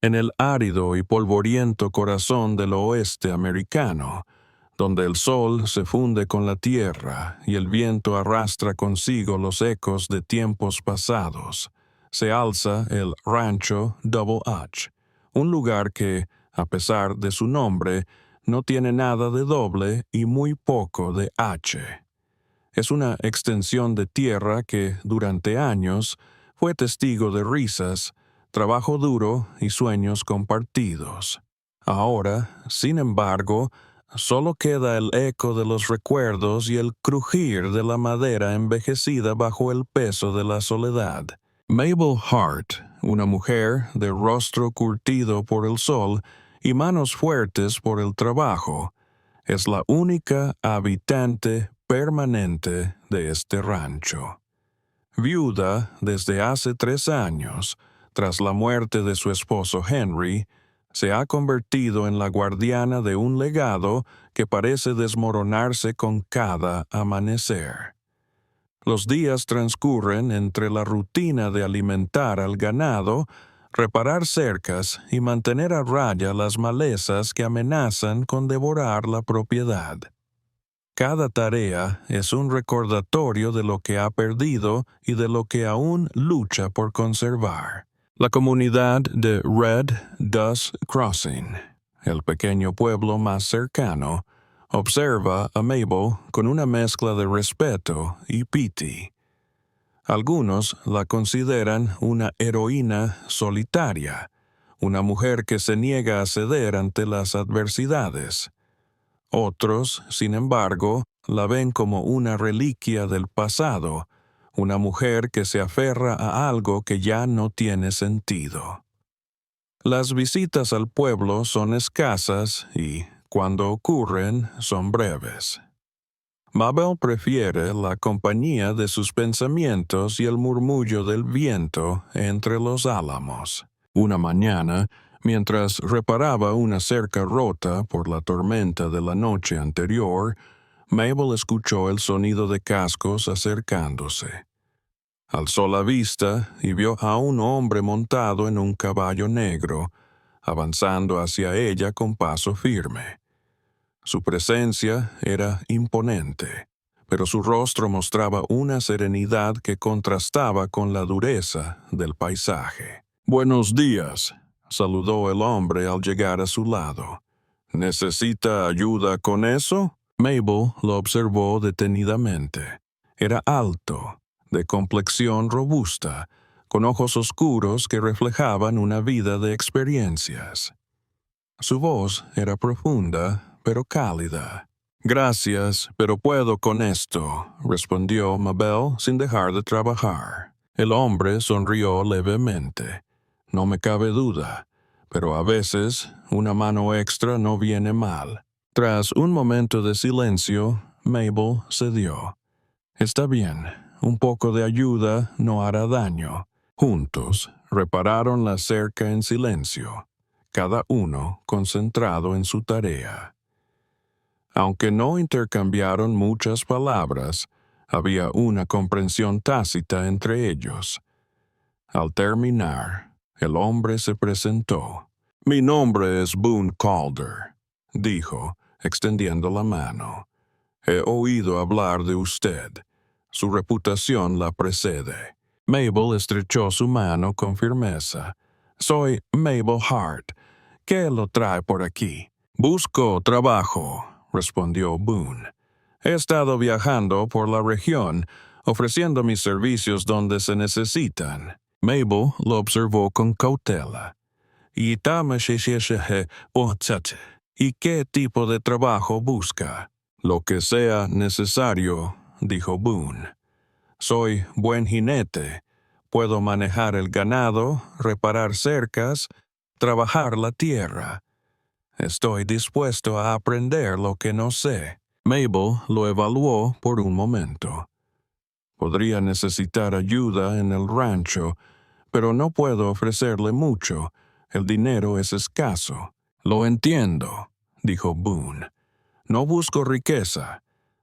en el árido y polvoriento corazón del oeste americano, donde el sol se funde con la tierra y el viento arrastra consigo los ecos de tiempos pasados, se alza el Rancho Double H, un lugar que, a pesar de su nombre, no tiene nada de doble y muy poco de H. Es una extensión de tierra que, durante años, fue testigo de risas, trabajo duro y sueños compartidos. Ahora, sin embargo, solo queda el eco de los recuerdos y el crujir de la madera envejecida bajo el peso de la soledad. Mabel Hart, una mujer de rostro curtido por el sol y manos fuertes por el trabajo, es la única habitante permanente de este rancho. Viuda desde hace 3 años, tras la muerte de su esposo Henry, se ha convertido en la guardiana de un legado que parece desmoronarse con cada amanecer. Los días transcurren entre la rutina de alimentar al ganado, reparar cercas y mantener a raya las malezas que amenazan con devorar la propiedad. Cada tarea es un recordatorio de lo que ha perdido y de lo que aún lucha por conservar. La comunidad de Red Dust Crossing, el pequeño pueblo más cercano, observa a Mabel con una mezcla de respeto y pity. Algunos la consideran una heroína solitaria, una mujer que se niega a ceder ante las adversidades. Otros, sin embargo, la ven como una reliquia del pasado, una mujer que se aferra a algo que ya no tiene sentido. Las visitas al pueblo son escasas y, cuando ocurren, son breves. Mabel prefiere la compañía de sus pensamientos y el murmullo del viento entre los álamos. Una mañana, mientras reparaba una cerca rota por la tormenta de la noche anterior, Mabel escuchó el sonido de cascos acercándose. Alzó la vista y vio a un hombre montado en un caballo negro, avanzando hacia ella con paso firme. Su presencia era imponente, pero su rostro mostraba una serenidad que contrastaba con la dureza del paisaje. «Buenos días», saludó el hombre al llegar a su lado. «¿Necesita ayuda con eso?» Mabel lo observó detenidamente. Era alto, de complexión robusta, con ojos oscuros que reflejaban una vida de experiencias. Su voz era profunda, pero cálida. «Gracias, pero puedo con esto», respondió Mabel sin dejar de trabajar. El hombre sonrió levemente. «No me cabe duda, pero a veces una mano extra no viene mal». Tras un momento de silencio, Mabel cedió. «Está bien, un poco de ayuda no hará daño». Juntos repararon la cerca en silencio, cada uno concentrado en su tarea. Aunque no intercambiaron muchas palabras, había una comprensión tácita entre ellos. Al terminar, el hombre se presentó. «Mi nombre es Boone Calder», dijo, extendiendo la mano. «He oído hablar de usted. Su reputación la precede». Mabel estrechó su mano con firmeza. «Soy Mabel Hart. ¿Qué lo trae por aquí?» «Busco trabajo», respondió Boone. «He estado viajando por la región, ofreciendo mis servicios donde se necesitan». Mabel lo observó con cautela. «¿Y qué tipo de trabajo busca?» «Lo que sea necesario», dijo Boone. «Soy buen jinete. Puedo manejar el ganado, reparar cercas, trabajar la tierra. Estoy dispuesto a aprender lo que no sé». Mabel lo evaluó por un momento. «Podría necesitar ayuda en el rancho, pero no puedo ofrecerle mucho. El dinero es escaso». «Lo entiendo», dijo Boone. «No busco riqueza,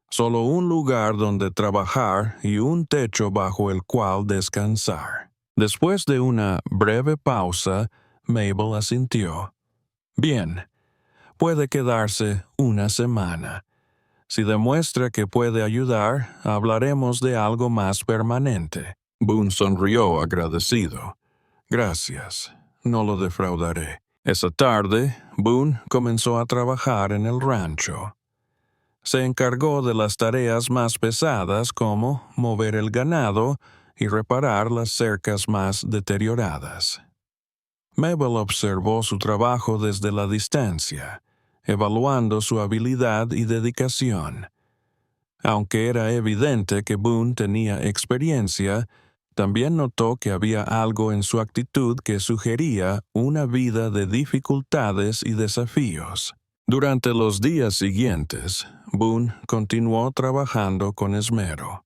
solo un lugar donde trabajar y un techo bajo el cual descansar». Después de una breve pausa, Mabel asintió. Bien, puede quedarse una semana. Si demuestra que puede ayudar, hablaremos de algo más permanente. Boone sonrió agradecido. Gracias, no lo defraudaré. Esa tarde, Boone comenzó a trabajar en el rancho. Se encargó de las tareas más pesadas como mover el ganado y reparar las cercas más deterioradas. Mabel observó su trabajo desde la distancia, evaluando su habilidad y dedicación. Aunque era evidente que Boone tenía experiencia, también notó que había algo en su actitud que sugería una vida de dificultades y desafíos. Durante los días siguientes, Boone continuó trabajando con esmero.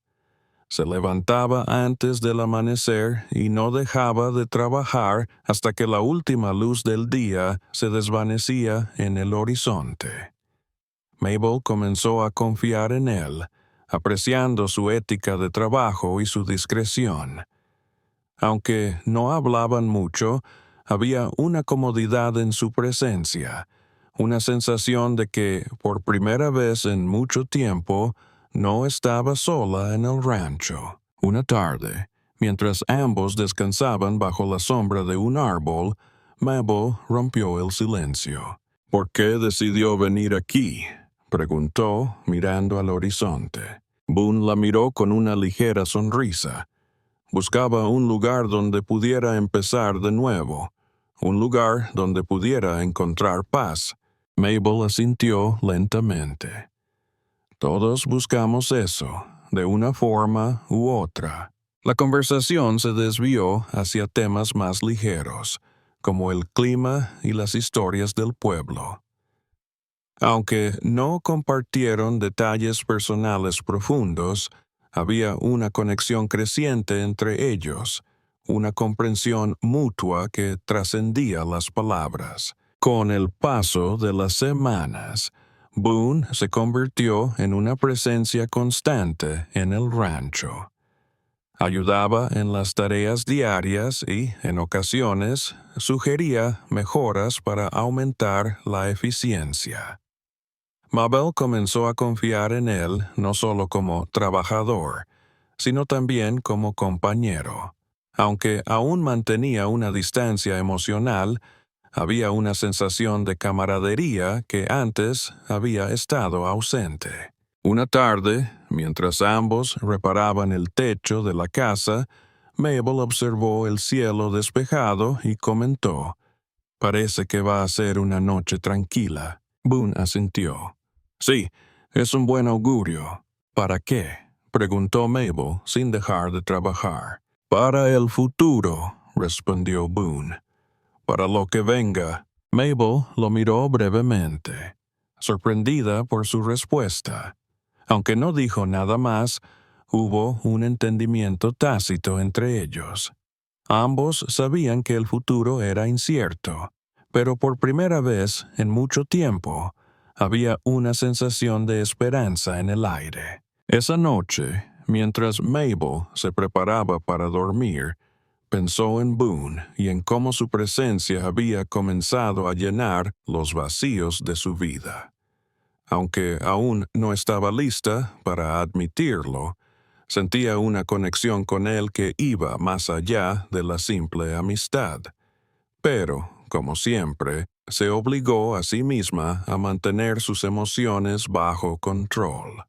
Se levantaba antes del amanecer y no dejaba de trabajar hasta que la última luz del día se desvanecía en el horizonte. Mabel comenzó a confiar en él, apreciando su ética de trabajo y su discreción. Aunque no hablaban mucho, había una comodidad en su presencia, una sensación de que, por primera vez en mucho tiempo, no estaba sola en el rancho. Una tarde, mientras ambos descansaban bajo la sombra de un árbol, Mabel rompió el silencio. ¿Por qué decidió venir aquí?, preguntó, mirando al horizonte. Boone la miró con una ligera sonrisa. Buscaba un lugar donde pudiera empezar de nuevo, un lugar donde pudiera encontrar paz. Mabel asintió lentamente. Todos buscamos eso, de una forma u otra. La conversación se desvió hacia temas más ligeros, como el clima y las historias del pueblo. Aunque no compartieron detalles personales profundos, había una conexión creciente entre ellos, una comprensión mutua que trascendía las palabras. Con el paso de las semanas, Boone se convirtió en una presencia constante en el rancho. Ayudaba en las tareas diarias y, en ocasiones, sugería mejoras para aumentar la eficiencia. Mabel comenzó a confiar en él no solo como trabajador, sino también como compañero. Aunque aún mantenía una distancia emocional, había una sensación de camaradería que antes había estado ausente. Una tarde, mientras ambos reparaban el techo de la casa, Mabel observó el cielo despejado y comentó: «Parece que va a ser una noche tranquila». Boone asintió. «Sí, es un buen augurio». «¿Para qué?», preguntó Mabel sin dejar de trabajar. «Para el futuro», respondió Boone. «Para lo que venga». Mabel lo miró brevemente, sorprendida por su respuesta. Aunque no dijo nada más, hubo un entendimiento tácito entre ellos. Ambos sabían que el futuro era incierto, pero por primera vez en mucho tiempo había una sensación de esperanza en el aire. Esa noche, mientras Mabel se preparaba para dormir, pensó en Boone y en cómo su presencia había comenzado a llenar los vacíos de su vida. Aunque aún no estaba lista para admitirlo, sentía una conexión con él que iba más allá de la simple amistad. Pero, como siempre, se obligó a sí misma a mantener sus emociones bajo control.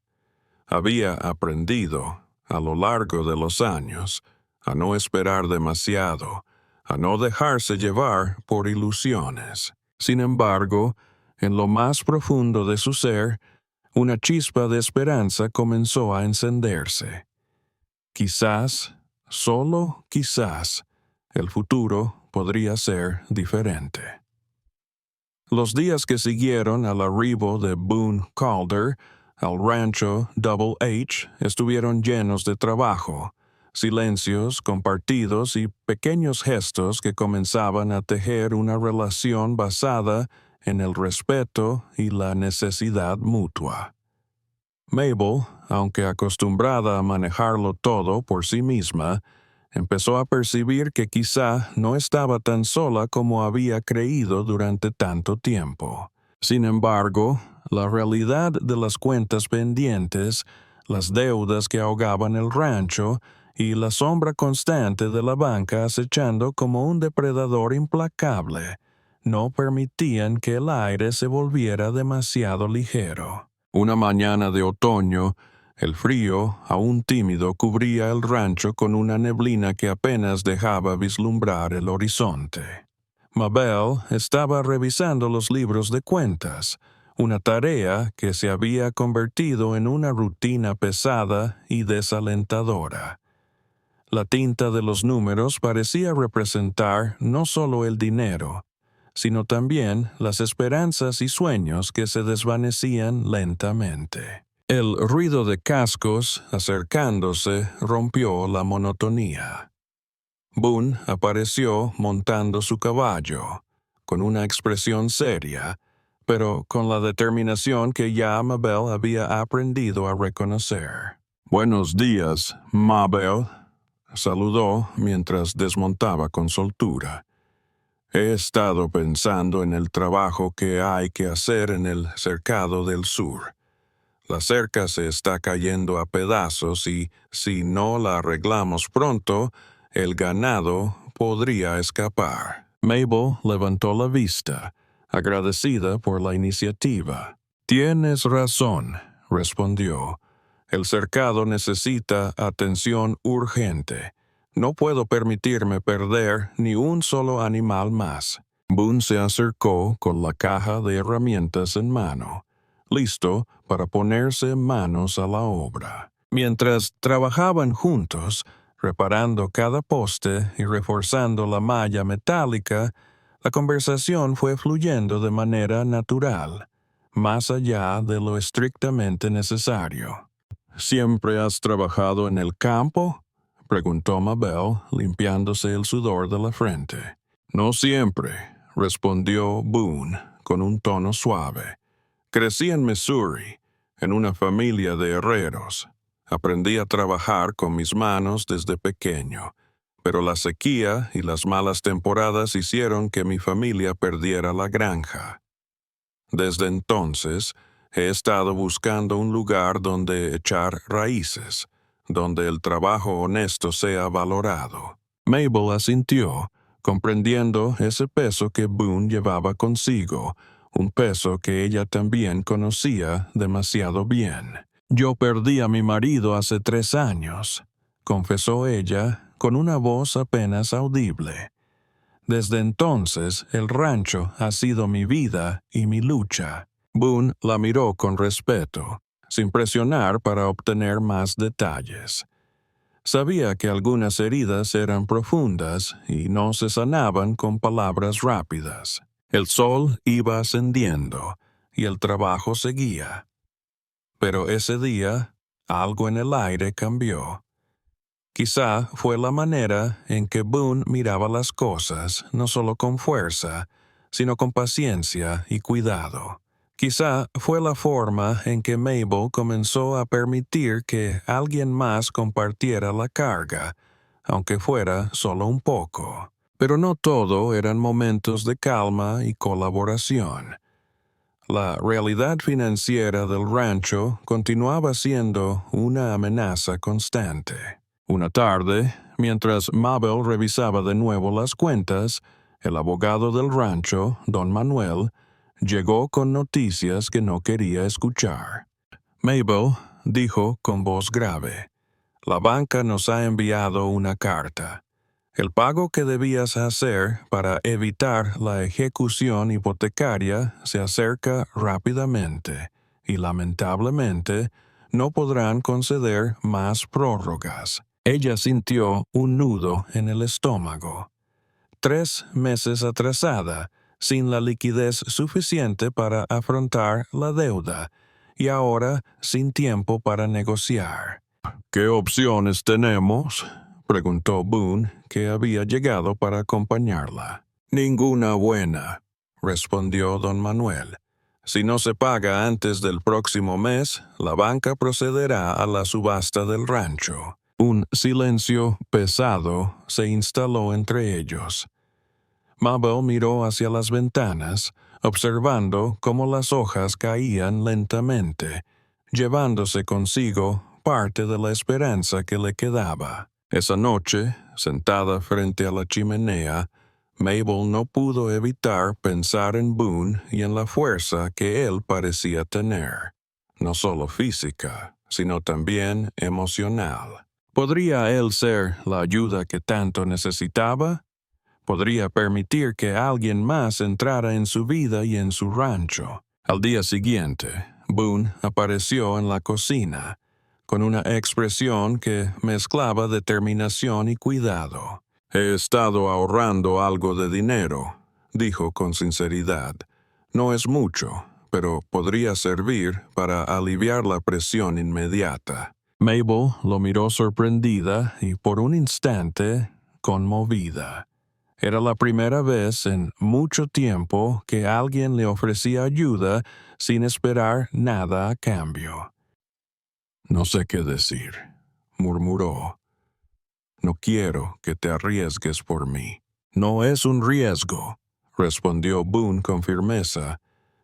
Había aprendido, a lo largo de los años, a no esperar demasiado, a no dejarse llevar por ilusiones. Sin embargo, en lo más profundo de su ser, una chispa de esperanza comenzó a encenderse. Quizás, solo quizás, el futuro podría ser diferente. Los días que siguieron al arribo de Boone Calder al rancho Double H estuvieron llenos de trabajo, silencios compartidos y pequeños gestos que comenzaban a tejer una relación basada en el respeto y la necesidad mutua. Mabel, aunque acostumbrada a manejarlo todo por sí misma, Empezó a percibir que quizá no estaba tan sola como había creído durante tanto tiempo. Sin embargo, la realidad de las cuentas pendientes, las deudas que ahogaban el rancho y la sombra constante de la banca acechando como un depredador implacable no permitían que el aire se volviera demasiado ligero. Una mañana de otoño, el frío, aún tímido, cubría el rancho con una neblina que apenas dejaba vislumbrar el horizonte. Mabel estaba revisando los libros de cuentas, una tarea que se había convertido en una rutina pesada y desalentadora. La tinta de los números parecía representar no solo el dinero, sino también las esperanzas y sueños que se desvanecían lentamente. El ruido de cascos acercándose rompió la monotonía. Boone apareció montando su caballo, con una expresión seria, pero con la determinación que ya Mabel había aprendido a reconocer. «Buenos días, Mabel», saludó mientras desmontaba con soltura. «He estado pensando en el trabajo que hay que hacer en el cercado del sur. La cerca se está cayendo a pedazos y, si no la arreglamos pronto, el ganado podría escapar». Mabel levantó la vista, agradecida por la iniciativa. «Tienes razón», respondió. «El cercado necesita atención urgente. No puedo permitirme perder ni un solo animal más». Boone se acercó con la caja de herramientas en mano, listo para ponerse manos a la obra. Mientras trabajaban juntos, reparando cada poste y reforzando la malla metálica, la conversación fue fluyendo de manera natural, más allá de lo estrictamente necesario. «¿Siempre has trabajado en el campo?», preguntó Mabel, limpiándose el sudor de la frente. «No siempre», respondió Boone, con un tono suave. «Crecí en Missouri, en una familia de herreros. Aprendí a trabajar con mis manos desde pequeño, pero la sequía y las malas temporadas hicieron que mi familia perdiera la granja. Desde entonces, he estado buscando un lugar donde echar raíces, donde el trabajo honesto sea valorado». Mabel asintió, comprendiendo ese peso que Boone llevaba consigo, un peso que ella también conocía demasiado bien. «Yo perdí a mi marido hace 3 años», confesó ella con una voz apenas audible. «Desde entonces, el rancho ha sido mi vida y mi lucha». Boone la miró con respeto, sin presionar para obtener más detalles. Sabía que algunas heridas eran profundas y no se sanaban con palabras rápidas. El sol iba ascendiendo y el trabajo seguía. Pero ese día, algo en el aire cambió. Quizá fue la manera en que Boone miraba las cosas, no solo con fuerza, sino con paciencia y cuidado. Quizá fue la forma en que Mabel comenzó a permitir que alguien más compartiera la carga, aunque fuera solo un poco. Pero no todo eran momentos de calma y colaboración. La realidad financiera del rancho continuaba siendo una amenaza constante. Una tarde, mientras Mabel revisaba de nuevo las cuentas, el abogado del rancho, don Manuel, llegó con noticias que no quería escuchar. «Mabel», dijo con voz grave, «la banca nos ha enviado una carta. El pago que debías hacer para evitar la ejecución hipotecaria se acerca rápidamente y lamentablemente no podrán conceder más prórrogas». Ella sintió un nudo en el estómago. 3 meses atrasada, sin la liquidez suficiente para afrontar la deuda, y ahora sin tiempo para negociar. «¿Qué opciones tenemos?», preguntó Boone, que había llegado para acompañarla. «Ninguna buena», respondió don Manuel. «Si no se paga antes del próximo mes, la banca procederá a la subasta del rancho». Un silencio pesado se instaló entre ellos. Mabel miró hacia las ventanas, observando cómo las hojas caían lentamente, llevándose consigo parte de la esperanza que le quedaba. Esa noche, sentada frente a la chimenea, Mabel no pudo evitar pensar en Boone y en la fuerza que él parecía tener, no solo física, sino también emocional. ¿Podría él ser la ayuda que tanto necesitaba? ¿Podría permitir que alguien más entrara en su vida y en su rancho? Al día siguiente, Boone apareció en la cocina, con una expresión que mezclaba determinación y cuidado. «He estado ahorrando algo de dinero», dijo con sinceridad. «No es mucho, pero podría servir para aliviar la presión inmediata». Mabel lo miró sorprendida y por un instante conmovida. Era la primera vez en mucho tiempo que alguien le ofrecía ayuda sin esperar nada a cambio. «No sé qué decir», murmuró. «No quiero que te arriesgues por mí». «No es un riesgo», respondió Boone con firmeza.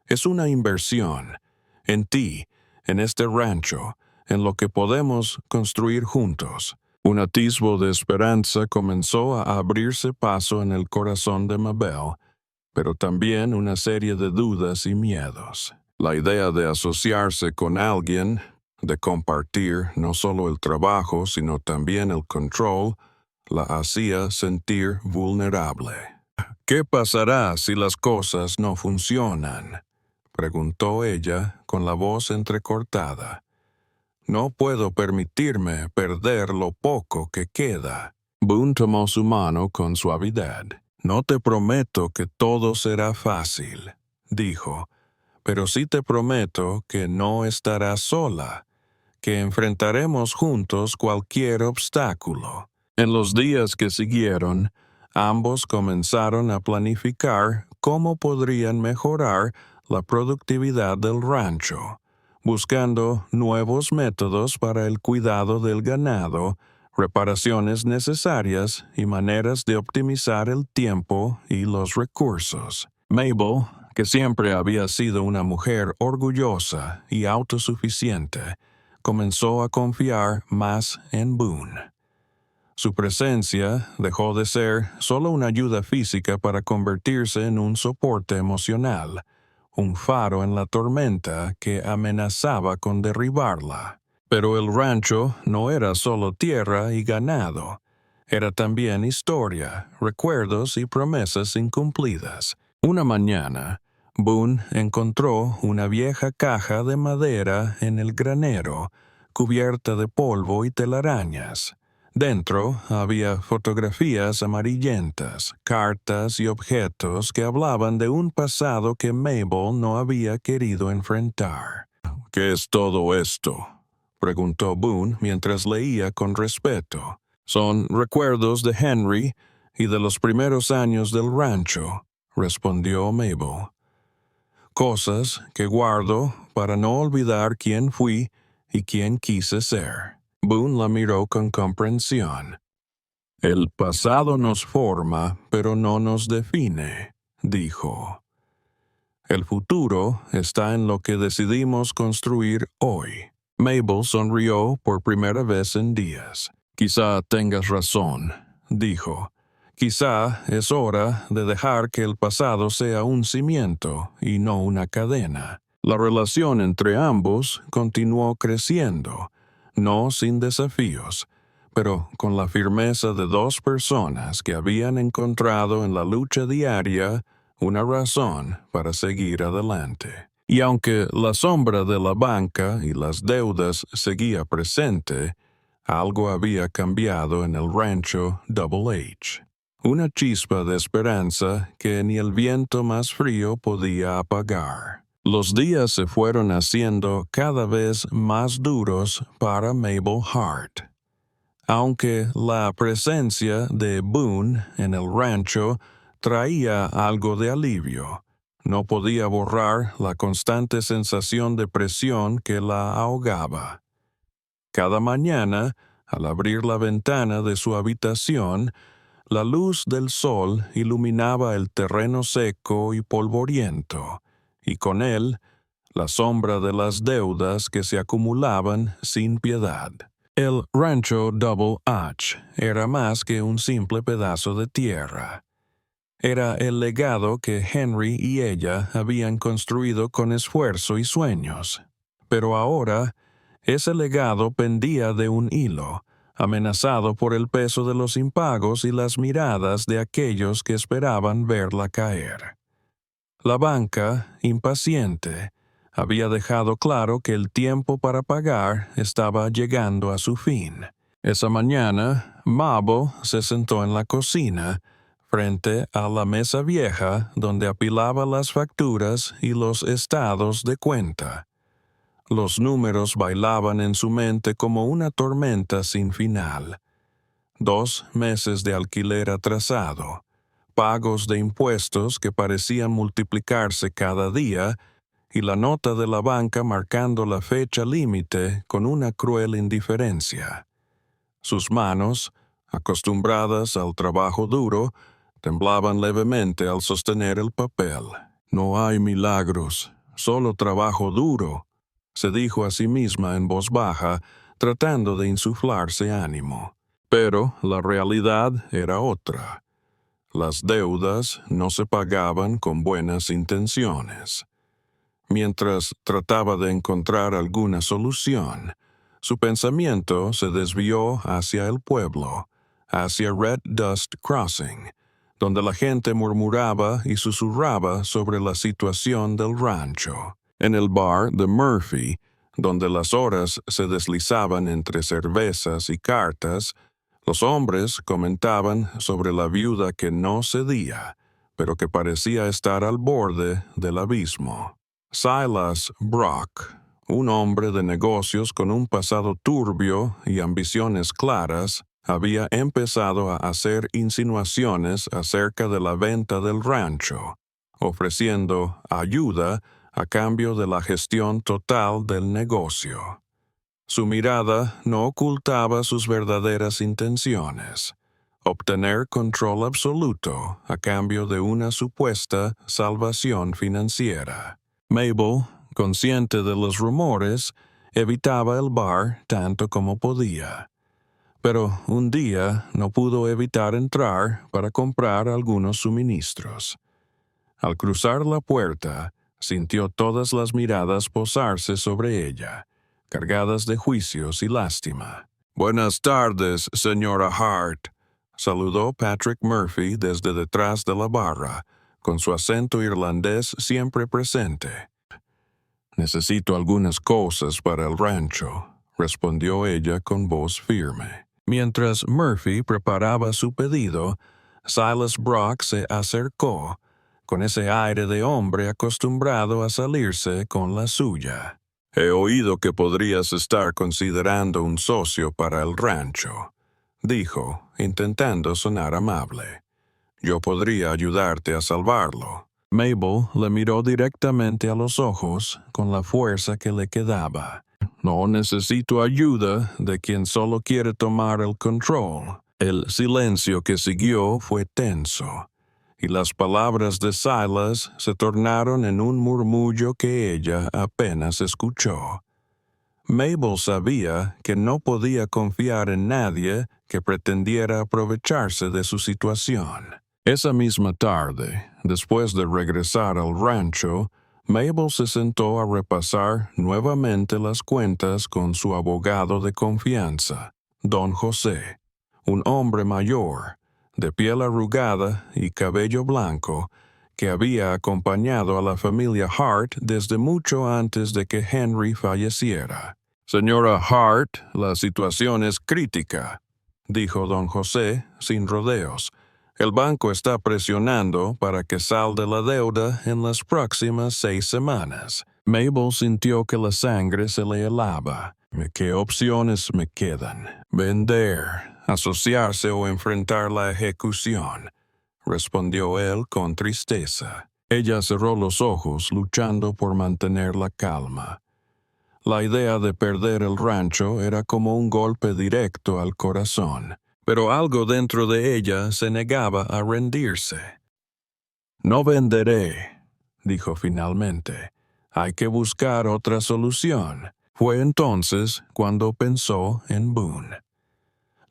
«Es una inversión. En ti, en este rancho, en lo que podemos construir juntos». Un atisbo de esperanza comenzó a abrirse paso en el corazón de Mabel, pero también una serie de dudas y miedos. La idea de asociarse con alguien, de compartir no solo el trabajo, sino también el control, la hacía sentir vulnerable. «¿Qué pasará si las cosas no funcionan?», preguntó ella con la voz entrecortada. «No puedo permitirme perder lo poco que queda». Boone tomó su mano con suavidad. «No te prometo que todo será fácil», dijo, «pero sí te prometo que no estarás sola, que enfrentaremos juntos cualquier obstáculo». En los días que siguieron, ambos comenzaron a planificar cómo podrían mejorar la productividad del rancho, buscando nuevos métodos para el cuidado del ganado, reparaciones necesarias y maneras de optimizar el tiempo y los recursos. Mabel, que siempre había sido una mujer orgullosa y autosuficiente, comenzó a confiar más en Boone. Su presencia dejó de ser solo una ayuda física para convertirse en un soporte emocional, un faro en la tormenta que amenazaba con derribarla. Pero el rancho no era solo tierra y ganado, era también historia, recuerdos y promesas incumplidas. Una mañana, Boone encontró una vieja caja de madera en el granero, cubierta de polvo y telarañas. Dentro había fotografías amarillentas, cartas y objetos que hablaban de un pasado que Mabel no había querido enfrentar. «¿Qué es todo esto?», preguntó Boone mientras leía con respeto. «Son recuerdos de Henry y de los primeros años del rancho», respondió Mabel. «Cosas que guardo para no olvidar quién fui y quién quise ser». Boone la miró con comprensión. «El pasado nos forma, pero no nos define», dijo. «El futuro está en lo que decidimos construir hoy». Mabel sonrió por primera vez en días. «Quizá tengas razón», dijo. «Quizá es hora de dejar que el pasado sea un cimiento y no una cadena». La relación entre ambos continuó creciendo, no sin desafíos, pero con la firmeza de dos personas que habían encontrado en la lucha diaria una razón para seguir adelante. Y aunque la sombra de la banca y las deudas seguía presente, algo había cambiado en el rancho Double H. Una chispa de esperanza que ni el viento más frío podía apagar. Los días se fueron haciendo cada vez más duros para Mabel Hart. Aunque la presencia de Boone en el rancho traía algo de alivio, no podía borrar la constante sensación de presión que la ahogaba. Cada mañana, Al abrir la ventana de su habitación, la luz del sol iluminaba el terreno seco y polvoriento, y con él la sombra de las deudas que se acumulaban sin piedad. El rancho Double H era más que un simple pedazo de tierra. Era el legado que Henry y ella habían construido con esfuerzo y sueños. Pero ahora, ese legado pendía de un hilo, amenazado por el peso de los impagos y las miradas de aquellos que esperaban verla caer. La banca, impaciente, había dejado claro que el tiempo para pagar estaba llegando a su fin. Esa mañana, Mabo se sentó en la cocina, frente a la mesa vieja donde apilaba las facturas y los estados de cuenta. Los números bailaban en su mente como una tormenta sin final. 2 meses de alquiler atrasado, pagos de impuestos que parecían multiplicarse cada día, y la nota de la banca marcando la fecha límite con una cruel indiferencia. Sus manos, acostumbradas al trabajo duro, temblaban levemente al sostener el papel. No hay milagros, solo trabajo duro, se dijo a sí misma en voz baja, tratando de insuflarse ánimo. Pero la realidad era otra. Las deudas no se pagaban con buenas intenciones. Mientras trataba de encontrar alguna solución, su pensamiento se desvió hacia el pueblo, hacia Red Dust Crossing, donde la gente murmuraba y susurraba sobre la situación del rancho. En el bar de Murphy, donde las horas se deslizaban entre cervezas y cartas, los hombres comentaban sobre la viuda que no cedía, pero que parecía estar al borde del abismo. Silas Brock, un hombre de negocios con un pasado turbio y ambiciones claras, había empezado a hacer insinuaciones acerca de la venta del rancho, ofreciendo ayuda a cambio de la gestión total del negocio. Su mirada no ocultaba sus verdaderas intenciones: obtener control absoluto a cambio de una supuesta salvación financiera. Mabel, consciente de los rumores, evitaba el bar tanto como podía. Pero un día no pudo evitar entrar para comprar algunos suministros. Al cruzar la puerta, sintió todas las miradas posarse sobre ella, cargadas de juicios y lástima. «Buenas tardes, señora Hart», saludó Patrick Murphy desde detrás de la barra, con su acento irlandés siempre presente. «Necesito algunas cosas para el rancho», respondió ella con voz firme. Mientras Murphy preparaba su pedido, Silas Brock se acercó, con ese aire de hombre acostumbrado a salirse con la suya. «He oído que podrías estar considerando un socio para el rancho», dijo, intentando sonar amable. «Yo podría ayudarte a salvarlo». Mabel le miró directamente a los ojos con la fuerza que le quedaba. «No necesito ayuda de quien solo quiere tomar el control». El silencio que siguió fue tenso, y las palabras de Silas se tornaron en un murmullo que ella apenas escuchó. Mabel sabía que no podía confiar en nadie que pretendiera aprovecharse de su situación. Esa misma tarde, después de regresar al rancho, Mabel se sentó a repasar nuevamente las cuentas con su abogado de confianza, Don José, un hombre mayor, de piel arrugada y cabello blanco, que había acompañado a la familia Hart desde mucho antes de que Henry falleciera. «Señora Hart, la situación es crítica», dijo don José, sin rodeos. «El banco está presionando para que salde la deuda en las próximas 6 semanas». Mabel sintió que la sangre se le helaba. «¿Qué opciones me quedan? Vender, asociarse o enfrentar la ejecución», respondió él con tristeza. Ella cerró los ojos luchando por mantener la calma. La idea de perder el rancho era como un golpe directo al corazón, pero algo dentro de ella se negaba a rendirse. No venderé, dijo finalmente. Hay que buscar otra solución. Fue entonces cuando pensó en Boone.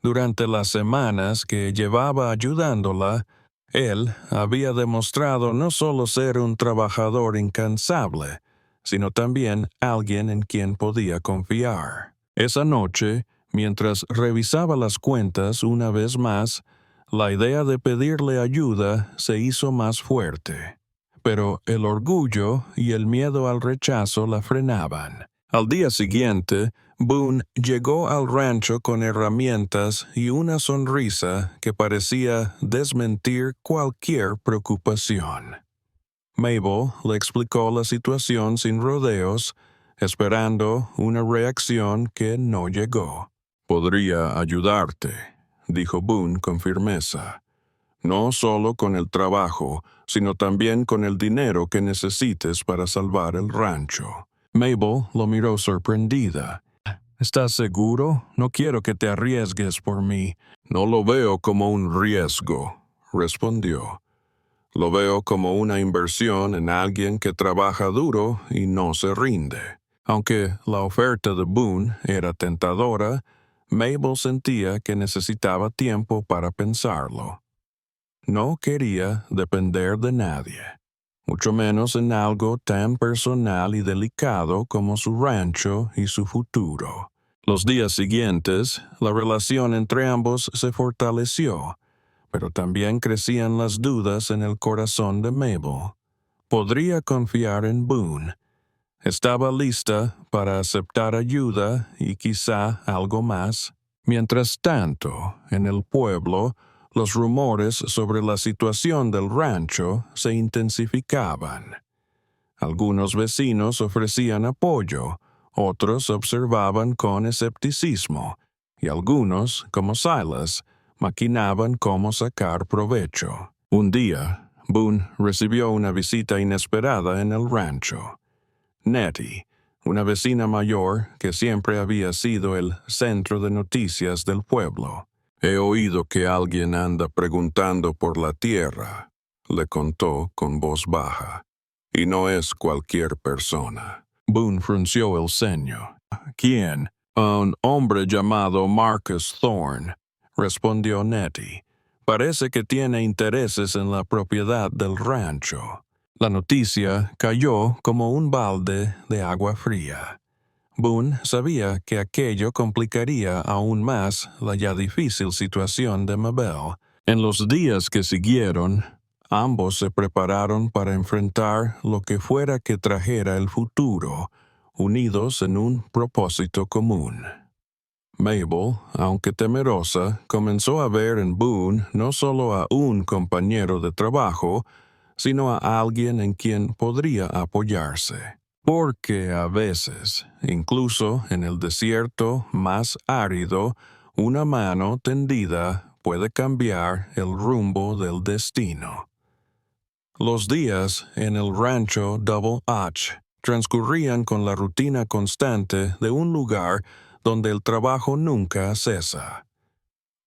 Durante las semanas que llevaba ayudándola, él había demostrado no solo ser un trabajador incansable, sino también alguien en quien podía confiar. Esa noche, mientras revisaba las cuentas una vez más, la idea de pedirle ayuda se hizo más fuerte. Pero el orgullo y el miedo al rechazo la frenaban. Al día siguiente, Boone llegó al rancho con herramientas y una sonrisa que parecía desmentir cualquier preocupación. Mabel le explicó la situación sin rodeos, esperando una reacción que no llegó. «Podría ayudarte», dijo Boone con firmeza. «No solo con el trabajo, sino también con el dinero que necesites para salvar el rancho». Mabel lo miró sorprendida. «¿Estás seguro? No quiero que te arriesgues por mí». «No lo veo como un riesgo», respondió. «Lo veo como una inversión en alguien que trabaja duro y no se rinde». Aunque la oferta de Boone era tentadora, Mabel sentía que necesitaba tiempo para pensarlo. No quería depender de nadie, mucho menos en algo tan personal y delicado como su rancho y su futuro. Los días siguientes, la relación entre ambos se fortaleció, pero también crecían las dudas en el corazón de Mabel. Podría confiar en Boone. Estaba lista para aceptar ayuda y quizá algo más. Mientras tanto, en el pueblo, los rumores sobre la situación del rancho se intensificaban. Algunos vecinos ofrecían apoyo, otros observaban con escepticismo, y algunos, como Silas, maquinaban cómo sacar provecho. Un día, Boone recibió una visita inesperada en el rancho. Nettie, una vecina mayor que siempre había sido el centro de noticias del pueblo. «He oído que alguien anda preguntando por la tierra», le contó con voz baja. «Y no es cualquier persona». Boone frunció el ceño. «¿Quién?» «Un hombre llamado Marcus Thorne», respondió Nettie. «Parece que tiene intereses en la propiedad del rancho». La noticia cayó como un balde de agua fría. Boone sabía que aquello complicaría aún más la ya difícil situación de Mabel. En los días que siguieron, ambos se prepararon para enfrentar lo que fuera que trajera el futuro, unidos en un propósito común. Mabel, aunque temerosa, comenzó a ver en Boone no solo a un compañero de trabajo, sino a alguien en quien podría apoyarse. Porque a veces, incluso en el desierto más árido, una mano tendida puede cambiar el rumbo del destino. Los días en el rancho Double H transcurrían con la rutina constante de un lugar donde el trabajo nunca cesa.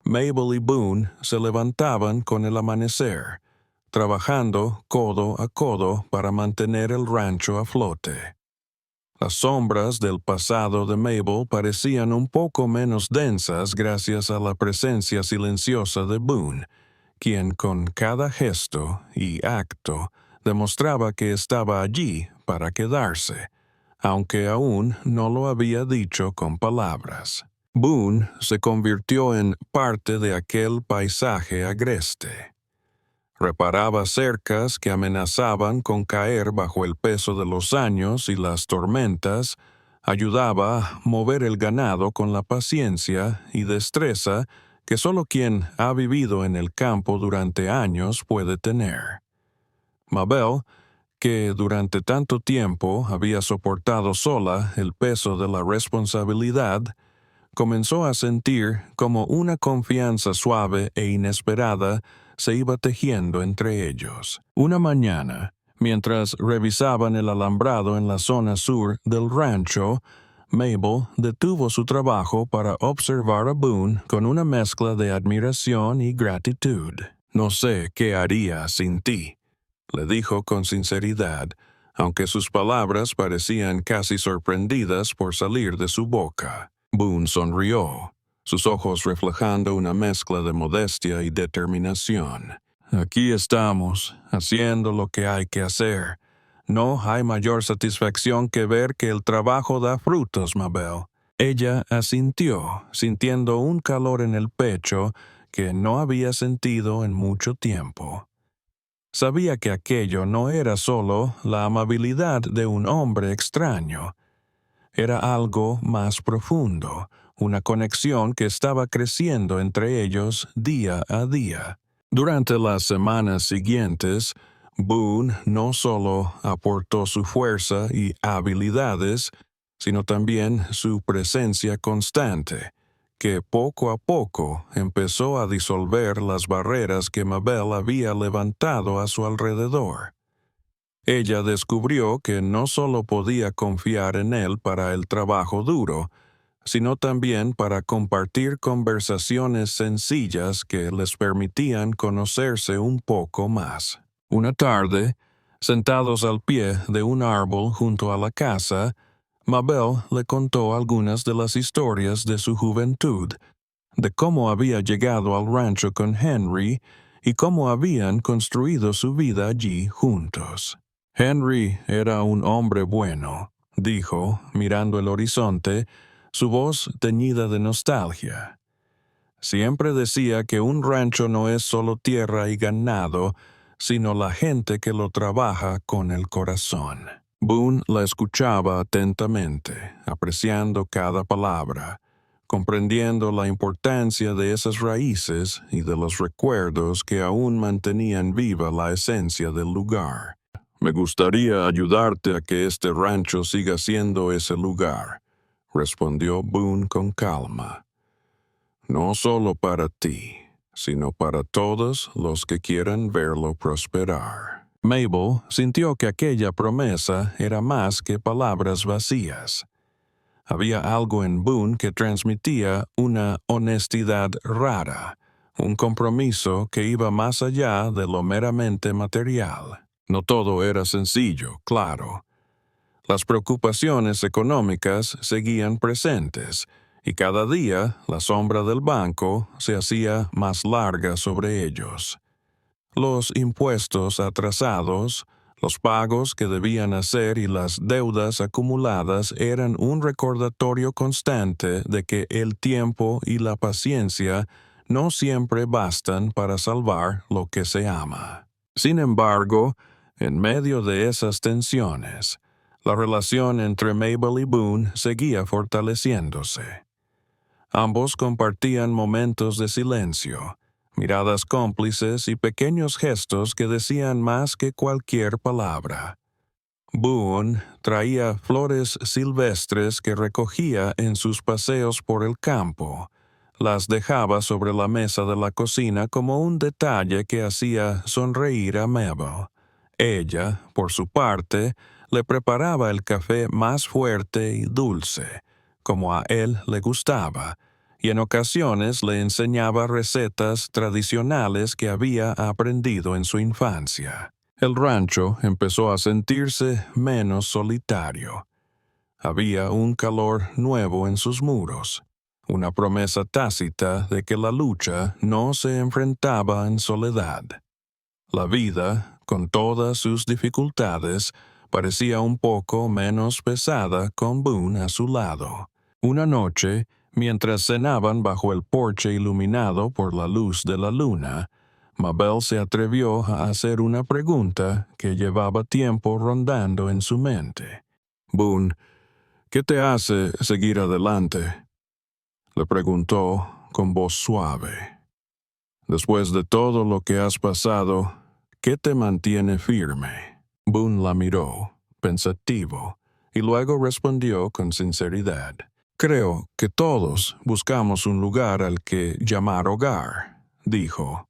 Mabel y Boone se levantaban con el amanecer, trabajando codo a codo para mantener el rancho a flote. Las sombras del pasado de Mabel parecían un poco menos densas gracias a la presencia silenciosa de Boone, quien con cada gesto y acto demostraba que estaba allí para quedarse, aunque aún no lo había dicho con palabras. Boone se convirtió en parte de aquel paisaje agreste. Reparaba cercas que amenazaban con caer bajo el peso de los años y las tormentas, ayudaba a mover el ganado con la paciencia y destreza que solo quien ha vivido en el campo durante años puede tener. Mabel, que durante tanto tiempo había soportado sola el peso de la responsabilidad, comenzó a sentir como una confianza suave e inesperada se iba tejiendo entre ellos. Una mañana, mientras revisaban el alambrado en la zona sur del rancho, Mabel detuvo su trabajo para observar a Boone con una mezcla de admiración y gratitud. «No sé qué haría sin ti», le dijo con sinceridad, aunque sus palabras parecían casi sorprendidas por salir de su boca. Boone sonrió, sus ojos reflejando una mezcla de modestia y determinación. «Aquí estamos, haciendo lo que hay que hacer. No hay mayor satisfacción que ver que el trabajo da frutos, Mabel». Ella asintió, sintiendo un calor en el pecho que no había sentido en mucho tiempo. Sabía que aquello no era solo la amabilidad de un hombre extraño. Era algo más profundo, una conexión que estaba creciendo entre ellos día a día. Durante las semanas siguientes, Boone no solo aportó su fuerza y habilidades, sino también su presencia constante, que poco a poco empezó a disolver las barreras que Mabel había levantado a su alrededor. Ella descubrió que no solo podía confiar en él para el trabajo duro, sino también para compartir conversaciones sencillas que les permitían conocerse un poco más. Una tarde, sentados al pie de un árbol junto a la casa, Mabel le contó algunas de las historias de su juventud, de cómo había llegado al rancho con Henry y cómo habían construido su vida allí juntos. «Henry era un hombre bueno», dijo, mirando el horizonte, su voz teñida de nostalgia. «Siempre decía que un rancho no es solo tierra y ganado, sino la gente que lo trabaja con el corazón». Boone la escuchaba atentamente, apreciando cada palabra, comprendiendo la importancia de esas raíces y de los recuerdos que aún mantenían viva la esencia del lugar. «Me gustaría ayudarte a que este rancho siga siendo ese lugar», respondió Boone con calma. «No solo para ti, sino para todos los que quieran verlo prosperar». Mabel sintió que aquella promesa era más que palabras vacías. Había algo en Boone que transmitía una honestidad rara, un compromiso que iba más allá de lo meramente material. No todo era sencillo, claro. Las preocupaciones económicas seguían presentes, y cada día la sombra del banco se hacía más larga sobre ellos. Los impuestos atrasados, los pagos que debían hacer y las deudas acumuladas eran un recordatorio constante de que el tiempo y la paciencia no siempre bastan para salvar lo que se ama. Sin embargo, en medio de esas tensiones, la relación entre Mabel y Boone seguía fortaleciéndose. Ambos compartían momentos de silencio, miradas cómplices y pequeños gestos que decían más que cualquier palabra. Boone traía flores silvestres que recogía en sus paseos por el campo. Las dejaba sobre la mesa de la cocina como un detalle que hacía sonreír a Mabel. Ella, por su parte, le preparaba el café más fuerte y dulce, como a él le gustaba, y en ocasiones le enseñaba recetas tradicionales que había aprendido en su infancia. El rancho empezó a sentirse menos solitario. Había un calor nuevo en sus muros, una promesa tácita de que la lucha no se enfrentaba en soledad. La vida, con todas sus dificultades, parecía un poco menos pesada con Boone a su lado. Una noche, mientras cenaban bajo el porche iluminado por la luz de la luna, Mabel se atrevió a hacer una pregunta que llevaba tiempo rondando en su mente. «Boone, ¿qué te hace seguir adelante?», le preguntó con voz suave. «Después de todo lo que has pasado, ¿qué te mantiene firme?». Boone la miró, pensativo, y luego respondió con sinceridad. «Creo que todos buscamos un lugar al que llamar hogar», dijo.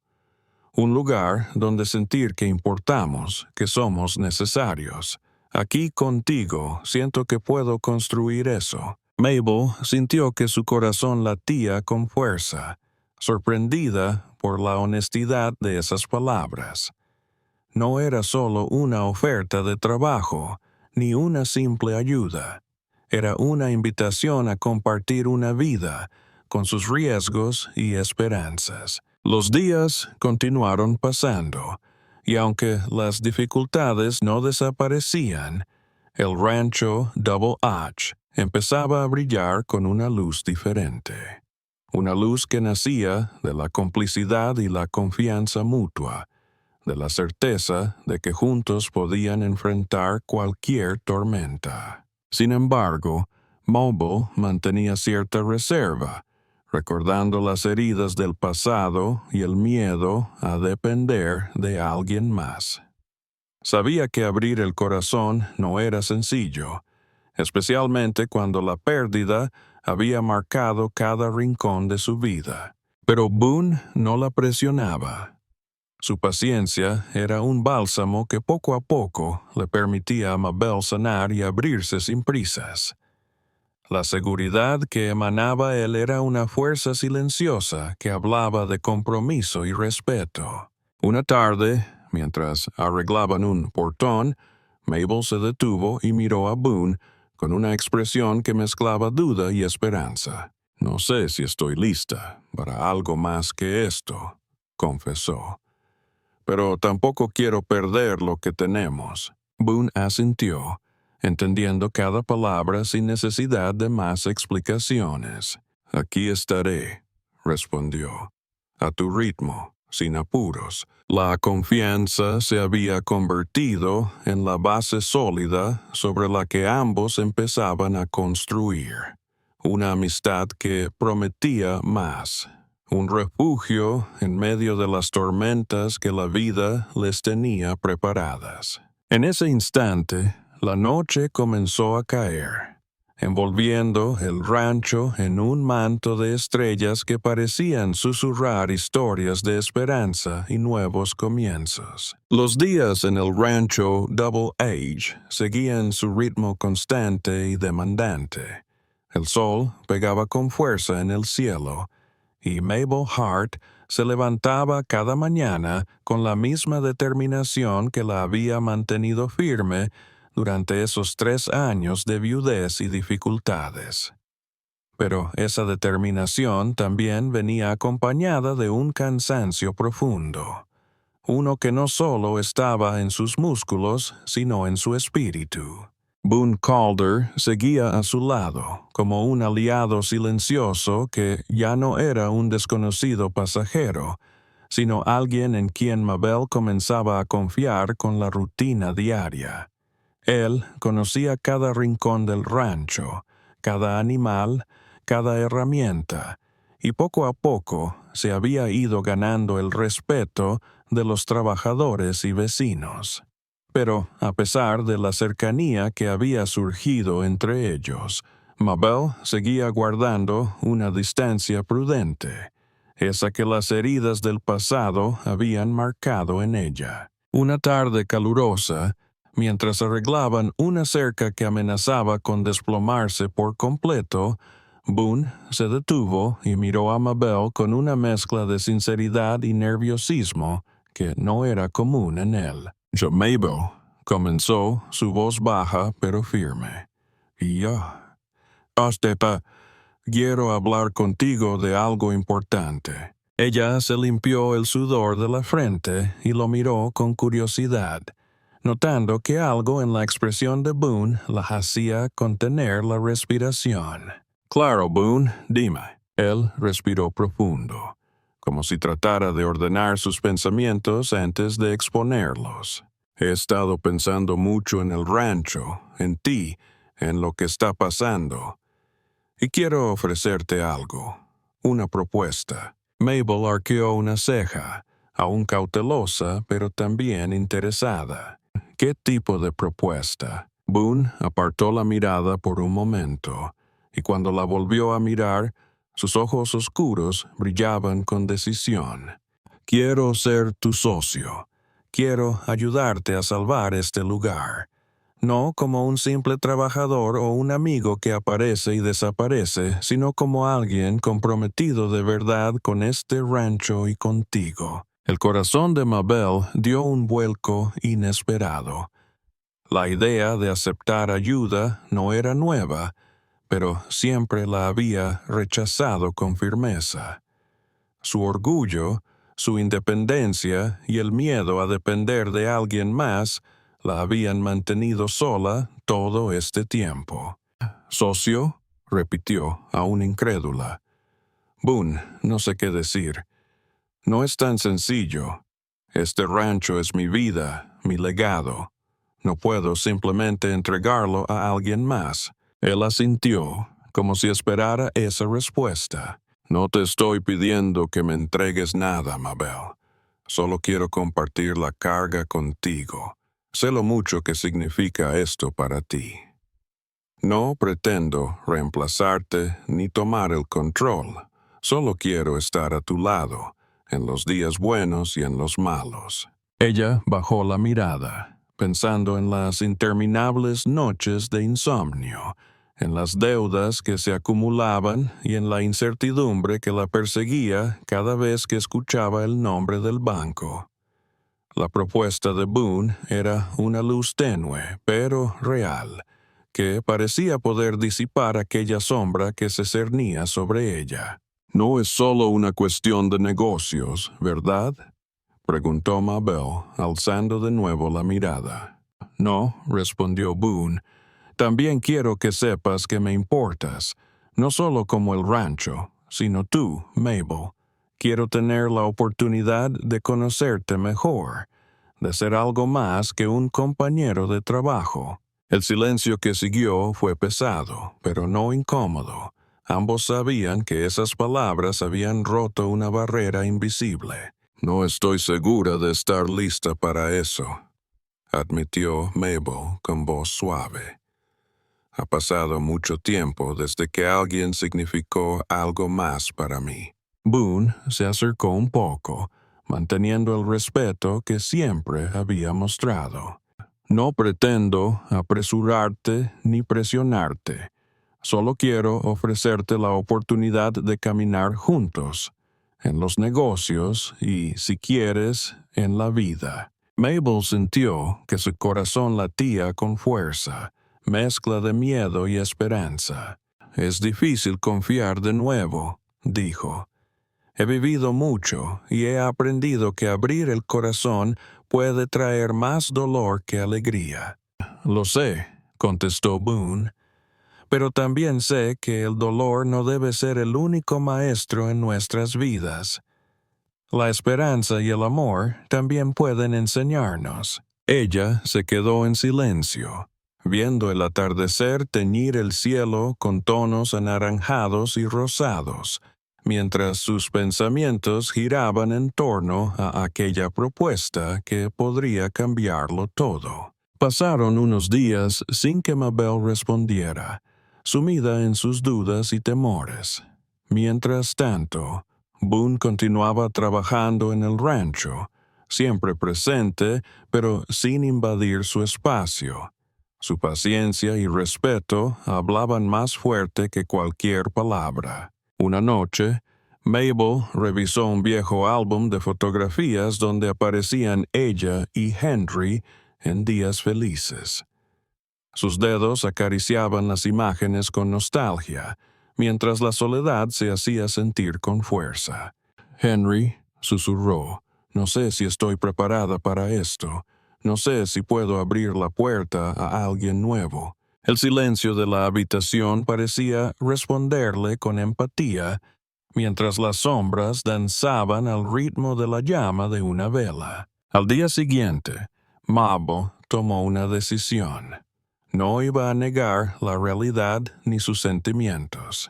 «Un lugar donde sentir que importamos, que somos necesarios. Aquí contigo siento que puedo construir eso». Mabel sintió que su corazón latía con fuerza, sorprendida por la honestidad de esas palabras. No era solo una oferta de trabajo, ni una simple ayuda. Era una invitación a compartir una vida, con sus riesgos y esperanzas. Los días continuaron pasando, y aunque las dificultades no desaparecían, el rancho Double H empezaba a brillar con una luz diferente. Una luz que nacía de la complicidad y la confianza mutua, de la certeza de que juntos podían enfrentar cualquier tormenta. Sin embargo, Mabel mantenía cierta reserva, recordando las heridas del pasado y el miedo a depender de alguien más. Sabía que abrir el corazón no era sencillo, especialmente cuando la pérdida había marcado cada rincón de su vida. Pero Boone no la presionaba. Su paciencia era un bálsamo que poco a poco le permitía a Mabel sanar y abrirse sin prisas. La seguridad que emanaba él era una fuerza silenciosa que hablaba de compromiso y respeto. Una tarde, mientras arreglaban un portón, Mabel se detuvo y miró a Boone con una expresión que mezclaba duda y esperanza. «No sé si estoy lista para algo más que esto», confesó. «Pero tampoco quiero perder lo que tenemos». Boone asintió, entendiendo cada palabra sin necesidad de más explicaciones. «Aquí estaré», respondió, «a tu ritmo, sin apuros». La confianza se había convertido en la base sólida sobre la que ambos empezaban a construir. Una amistad que prometía más. Un refugio en medio de las tormentas que la vida les tenía preparadas. En ese instante, la noche comenzó a caer, envolviendo el rancho en un manto de estrellas que parecían susurrar historias de esperanza y nuevos comienzos. Los días en el rancho Double H seguían su ritmo constante y demandante. El sol pegaba con fuerza en el cielo, y Mabel Hart se levantaba cada mañana con la misma determinación que la había mantenido firme durante esos 3 años de viudez y dificultades. Pero esa determinación también venía acompañada de un cansancio profundo, uno que no solo estaba en sus músculos, sino en su espíritu. Boone Calder seguía a su lado, como un aliado silencioso que ya no era un desconocido pasajero, sino alguien en quien Mabel comenzaba a confiar con la rutina diaria. Él conocía cada rincón del rancho, cada animal, cada herramienta, y poco a poco se había ido ganando el respeto de los trabajadores y vecinos. Pero, a pesar de la cercanía que había surgido entre ellos, Mabel seguía guardando una distancia prudente, esa que las heridas del pasado habían marcado en ella. Una tarde calurosa, mientras arreglaban una cerca que amenazaba con desplomarse por completo, Boone se detuvo y miró a Mabel con una mezcla de sinceridad y nerviosismo que no era común en él. «Yo, Mabel», comenzó, su voz baja pero firme. «Y yo, Osteta, quiero hablar contigo de algo importante». Ella se limpió el sudor de la frente y lo miró con curiosidad, notando que algo en la expresión de Boone la hacía contener la respiración. «Claro, Boone, dime». Él respiró profundo, como si tratara de ordenar sus pensamientos antes de exponerlos. «He estado pensando mucho en el rancho, en ti, en lo que está pasando. Y quiero ofrecerte algo, una propuesta». Mabel arqueó una ceja, aún cautelosa, pero también interesada. «¿Qué tipo de propuesta?» Boone apartó la mirada por un momento, y cuando la volvió a mirar, sus ojos oscuros brillaban con decisión. «Quiero ser tu socio. Quiero ayudarte a salvar este lugar. no como un simple trabajador o un amigo que aparece y desaparece, sino como alguien comprometido de verdad con este rancho y contigo. El corazón de Mabel dio un vuelco inesperado. La idea de aceptar ayuda no era nueva, pero siempre la había rechazado con firmeza. Su orgullo, su independencia y el miedo a depender de alguien más la habían mantenido sola todo este tiempo. ¿Socio? Repitió, aún incrédula. Boone, no sé qué decir. No es tan sencillo. Este rancho es mi vida, mi legado. No puedo simplemente entregarlo a alguien más. Él asintió, como si esperara esa respuesta. No te estoy pidiendo que me entregues nada, Mabel. Solo quiero compartir la carga contigo. Sé lo mucho que significa esto para ti. No pretendo reemplazarte ni tomar el control. Solo quiero estar a tu lado, en los días buenos y en los malos. Ella bajó la mirada, pensando en las interminables noches de insomnio, en las deudas que se acumulaban y en la incertidumbre que la perseguía cada vez que escuchaba el nombre del banco. La propuesta de Boone era una luz tenue, pero real, que parecía poder disipar aquella sombra que se cernía sobre ella. No es solo una cuestión de negocios, ¿verdad? Preguntó Mabel, alzando de nuevo la mirada. No, respondió Boone. También quiero que sepas que me importas, no solo como el rancho, sino tú, Mabel. Quiero tener la oportunidad de conocerte mejor, de ser algo más que un compañero de trabajo. El silencio que siguió fue pesado, pero no incómodo. Ambos sabían que esas palabras habían roto una barrera invisible. No estoy segura de estar lista para eso, admitió Mabel con voz suave. Ha pasado mucho tiempo desde que alguien significó algo más para mí. Boone se acercó un poco, manteniendo el respeto que siempre había mostrado. No pretendo apresurarte ni presionarte. Solo quiero ofrecerte la oportunidad de caminar juntos, en los negocios y, si quieres, en la vida. Mabel sintió que su corazón latía con fuerza, mezcla de miedo y esperanza. Es difícil confiar de nuevo, dijo. He vivido mucho y he aprendido que abrir el corazón puede traer más dolor que alegría. Lo sé, contestó Boone, pero también sé que el dolor no debe ser el único maestro en nuestras vidas. La esperanza y el amor también pueden enseñarnos. Ella se quedó en silencio, viendo el atardecer teñir el cielo con tonos anaranjados y rosados, mientras sus pensamientos giraban en torno a aquella propuesta que podría cambiarlo todo. Pasaron unos días sin que Mabel respondiera, sumida en sus dudas y temores. Mientras tanto, Boone continuaba trabajando en el rancho, siempre presente, pero sin invadir su espacio. Su paciencia y respeto hablaban más fuerte que cualquier palabra. Una noche, Mabel revisó un viejo álbum de fotografías donde aparecían ella y Henry en días felices. Sus dedos acariciaban las imágenes con nostalgia, mientras la soledad se hacía sentir con fuerza. Henry susurró, no sé si estoy preparada para esto. No sé si puedo abrir la puerta a alguien nuevo. El silencio de la habitación parecía responderle con empatía, mientras las sombras danzaban al ritmo de la llama de una vela. Al día siguiente, Mabel tomó una decisión. No iba a negar la realidad ni sus sentimientos.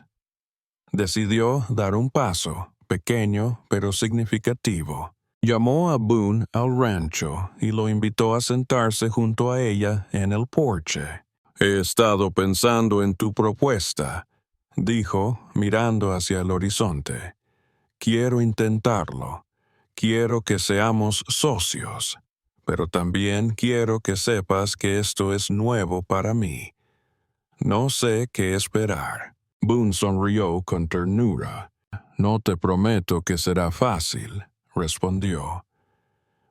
Decidió dar un paso, pequeño pero significativo. Llamó a Boone al rancho y lo invitó a sentarse junto a ella en el porche. He estado pensando en tu propuesta, dijo, mirando hacia el horizonte. Quiero intentarlo. Quiero que seamos socios. pero también quiero que sepas que esto es nuevo para mí. No sé qué esperar. Boone sonrió con ternura. No te prometo que será fácil, respondió,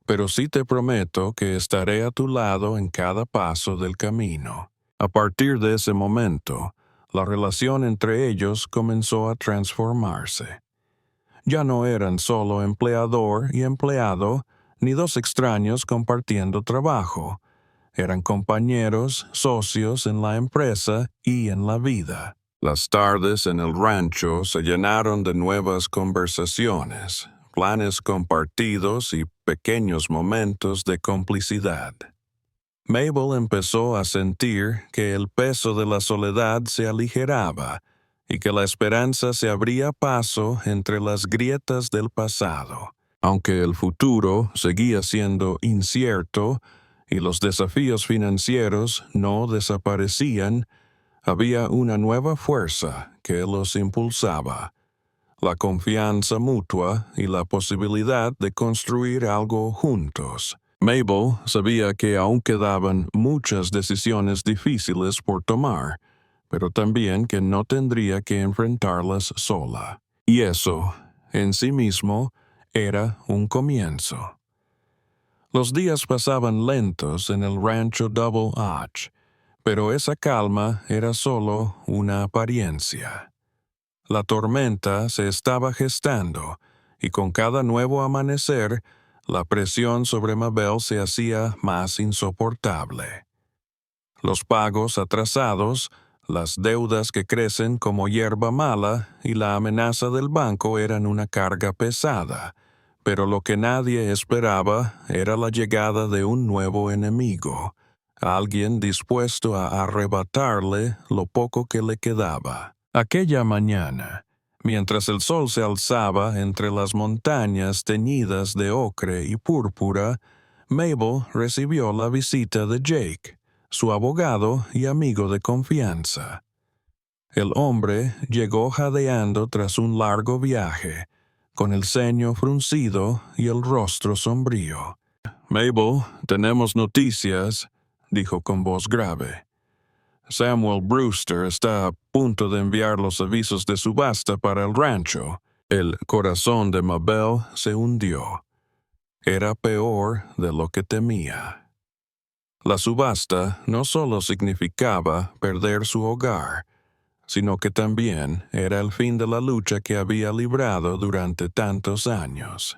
pero sí te prometo que estaré a tu lado en cada paso del camino. A partir de ese momento, la relación entre ellos comenzó a transformarse. Ya no eran solo empleador y empleado, ni dos extraños compartiendo trabajo. Eran compañeros, socios en la empresa y en la vida. Las tardes en el rancho se llenaron de nuevas conversaciones, planes compartidos y pequeños momentos de complicidad. Mabel empezó a sentir que el peso de la soledad se aligeraba y que la esperanza se abría paso entre las grietas del pasado. Aunque el futuro seguía siendo incierto y los desafíos financieros no desaparecían, había una nueva fuerza que los impulsaba: la confianza mutua y la posibilidad de construir algo juntos. Mabel sabía que aún quedaban muchas decisiones difíciles por tomar, pero también que no tendría que enfrentarlas sola. Y eso, en sí mismo, era un comienzo. Los días pasaban lentos en el rancho Double Arch, pero esa calma era solo una apariencia. La tormenta se estaba gestando, y con cada nuevo amanecer, la presión sobre Mabel se hacía más insoportable. Los pagos atrasados, las deudas que crecen como hierba mala y la amenaza del banco eran una carga pesada, pero lo que nadie esperaba era la llegada de un nuevo enemigo, alguien dispuesto a arrebatarle lo poco que le quedaba. Aquella mañana, mientras el sol se alzaba entre las montañas teñidas de ocre y púrpura, Mabel recibió la visita de Jake, su abogado y amigo de confianza. El hombre llegó jadeando tras un largo viaje, con el ceño fruncido y el rostro sombrío. «Mabel, tenemos noticias», dijo con voz grave. «Samuel Brewster está a punto de enviar los avisos de subasta para el rancho». El corazón de Mabel se hundió. Era peor de lo que temía. La subasta no solo significaba perder su hogar, sino que también era el fin de la lucha que había librado durante tantos años.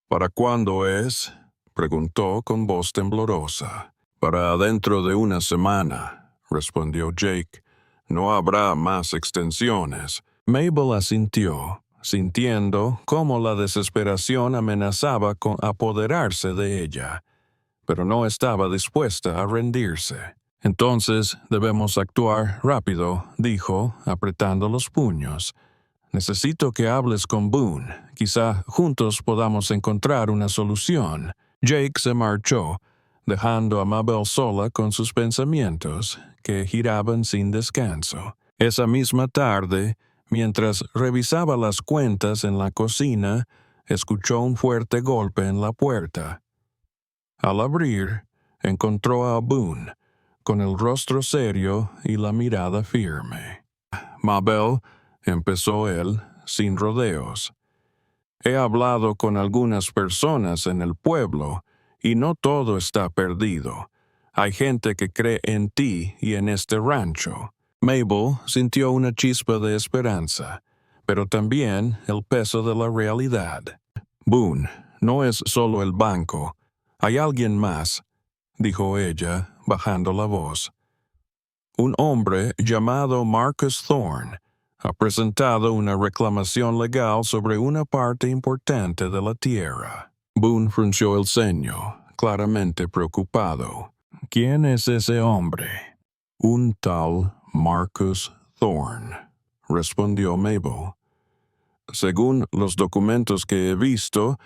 «¿Para cuándo es?», preguntó con voz temblorosa. «Para dentro de una semana», respondió Jake. «No habrá más extensiones». Mabel asintió, sintiendo cómo la desesperación amenazaba con apoderarse de ella, pero no estaba dispuesta a rendirse. «Entonces debemos actuar rápido», dijo, apretando los puños. «Necesito que hables con Boone. Quizá juntos podamos encontrar una solución». Jake se marchó, dejando a Mabel sola con sus pensamientos, que giraban sin descanso. Esa misma tarde, mientras revisaba las cuentas en la cocina, escuchó un fuerte golpe en la puerta. Al abrir, encontró a Boone, con el rostro serio y la mirada firme. «Mabel», empezó él, sin rodeos, «he hablado con algunas personas en el pueblo, y no todo está perdido. Hay gente que cree en ti y en este rancho». Mabel sintió una chispa de esperanza, pero también el peso de la realidad. «Boone, no es solo el banco. Hay alguien más», dijo ella, bajando la voz. «Un hombre llamado Marcus Thorne ha presentado una reclamación legal sobre una parte importante de la tierra». Boone frunció el ceño, claramente preocupado. «¿Quién es ese hombre?» «Un tal Marcus Thorne», respondió Mabel. «Según los documentos que he visto,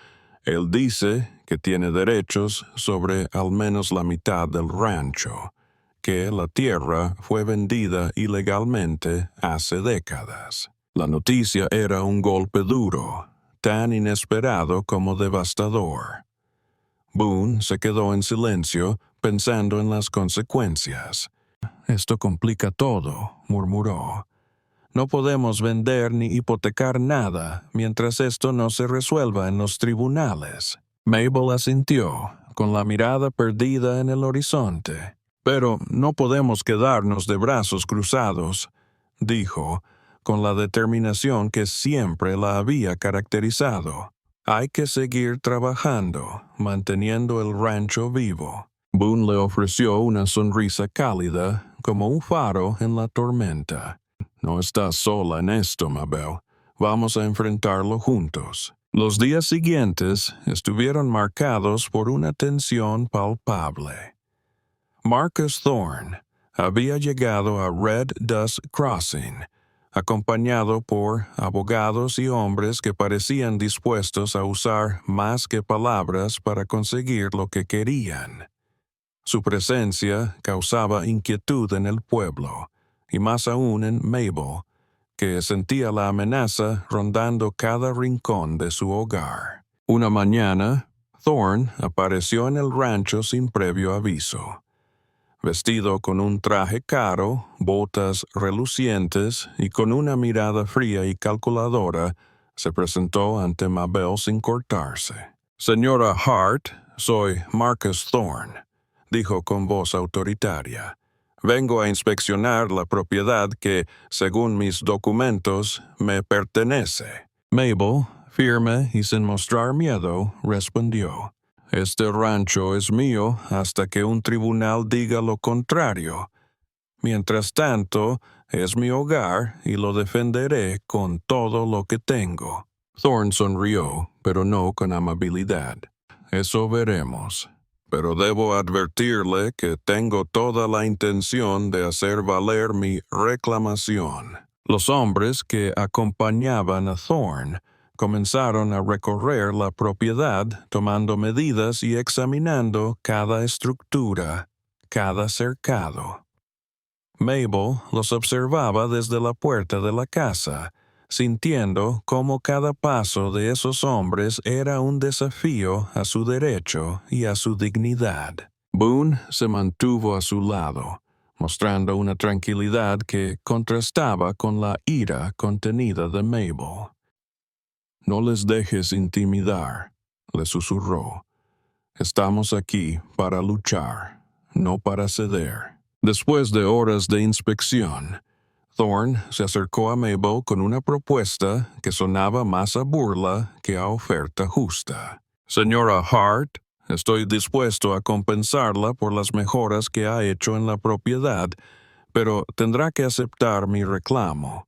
él dice que tiene derechos sobre al menos la mitad del rancho, que la tierra fue vendida ilegalmente hace décadas». La noticia era un golpe duro, tan inesperado como devastador. Boone se quedó en silencio, pensando en las consecuencias. Esto complica todo, murmuró. No podemos vender ni hipotecar nada mientras esto no se resuelva en los tribunales. Mabel asintió, con la mirada perdida en el horizonte. Pero no podemos quedarnos de brazos cruzados, dijo, con la determinación que siempre la había caracterizado. Hay que seguir trabajando, manteniendo el rancho vivo. Boone le ofreció una sonrisa cálida, como un faro en la tormenta. No estás sola en esto, Mabel. Vamos a enfrentarlo juntos. Los días siguientes estuvieron marcados por una tensión palpable. Marcus Thorne había llegado a Red Dust Crossing, acompañado por abogados y hombres que parecían dispuestos a usar más que palabras para conseguir lo que querían. Su presencia causaba inquietud en el pueblo, y más aún en Mabel, que sentía la amenaza rondando cada rincón de su hogar. Una mañana, Thorne apareció en el rancho sin previo aviso. Vestido con un traje caro, botas relucientes y con una mirada fría y calculadora, se presentó ante Mabel sin cortarse. «Señora Hart, soy Marcus Thorne», dijo con voz autoritaria. «Vengo a inspeccionar la propiedad que, según mis documentos, me pertenece». Mabel, firme y sin mostrar miedo, respondió. «Este rancho es mío hasta que un tribunal diga lo contrario. Mientras tanto, es mi hogar y lo defenderé con todo lo que tengo». Thorne sonrió, pero no con amabilidad. «Eso veremos. Pero debo advertirle que tengo toda la intención de hacer valer mi reclamación». Los hombres que acompañaban a Thorne comenzaron a recorrer la propiedad, tomando medidas y examinando cada estructura, cada cercado. Mabel los observaba desde la puerta de la casa, sintiendo cómo cada paso de esos hombres era un desafío a su derecho y a su dignidad. Boone se mantuvo a su lado, mostrando una tranquilidad que contrastaba con la ira contenida de Mabel. «No les dejes intimidar», le susurró. «Estamos aquí para luchar, no para ceder». Después de horas de inspección, Thorne se acercó a Mabel con una propuesta que sonaba más a burla que a oferta justa. «Señora Hart, estoy dispuesto a compensarla por las mejoras que ha hecho en la propiedad, pero tendrá que aceptar mi reclamo.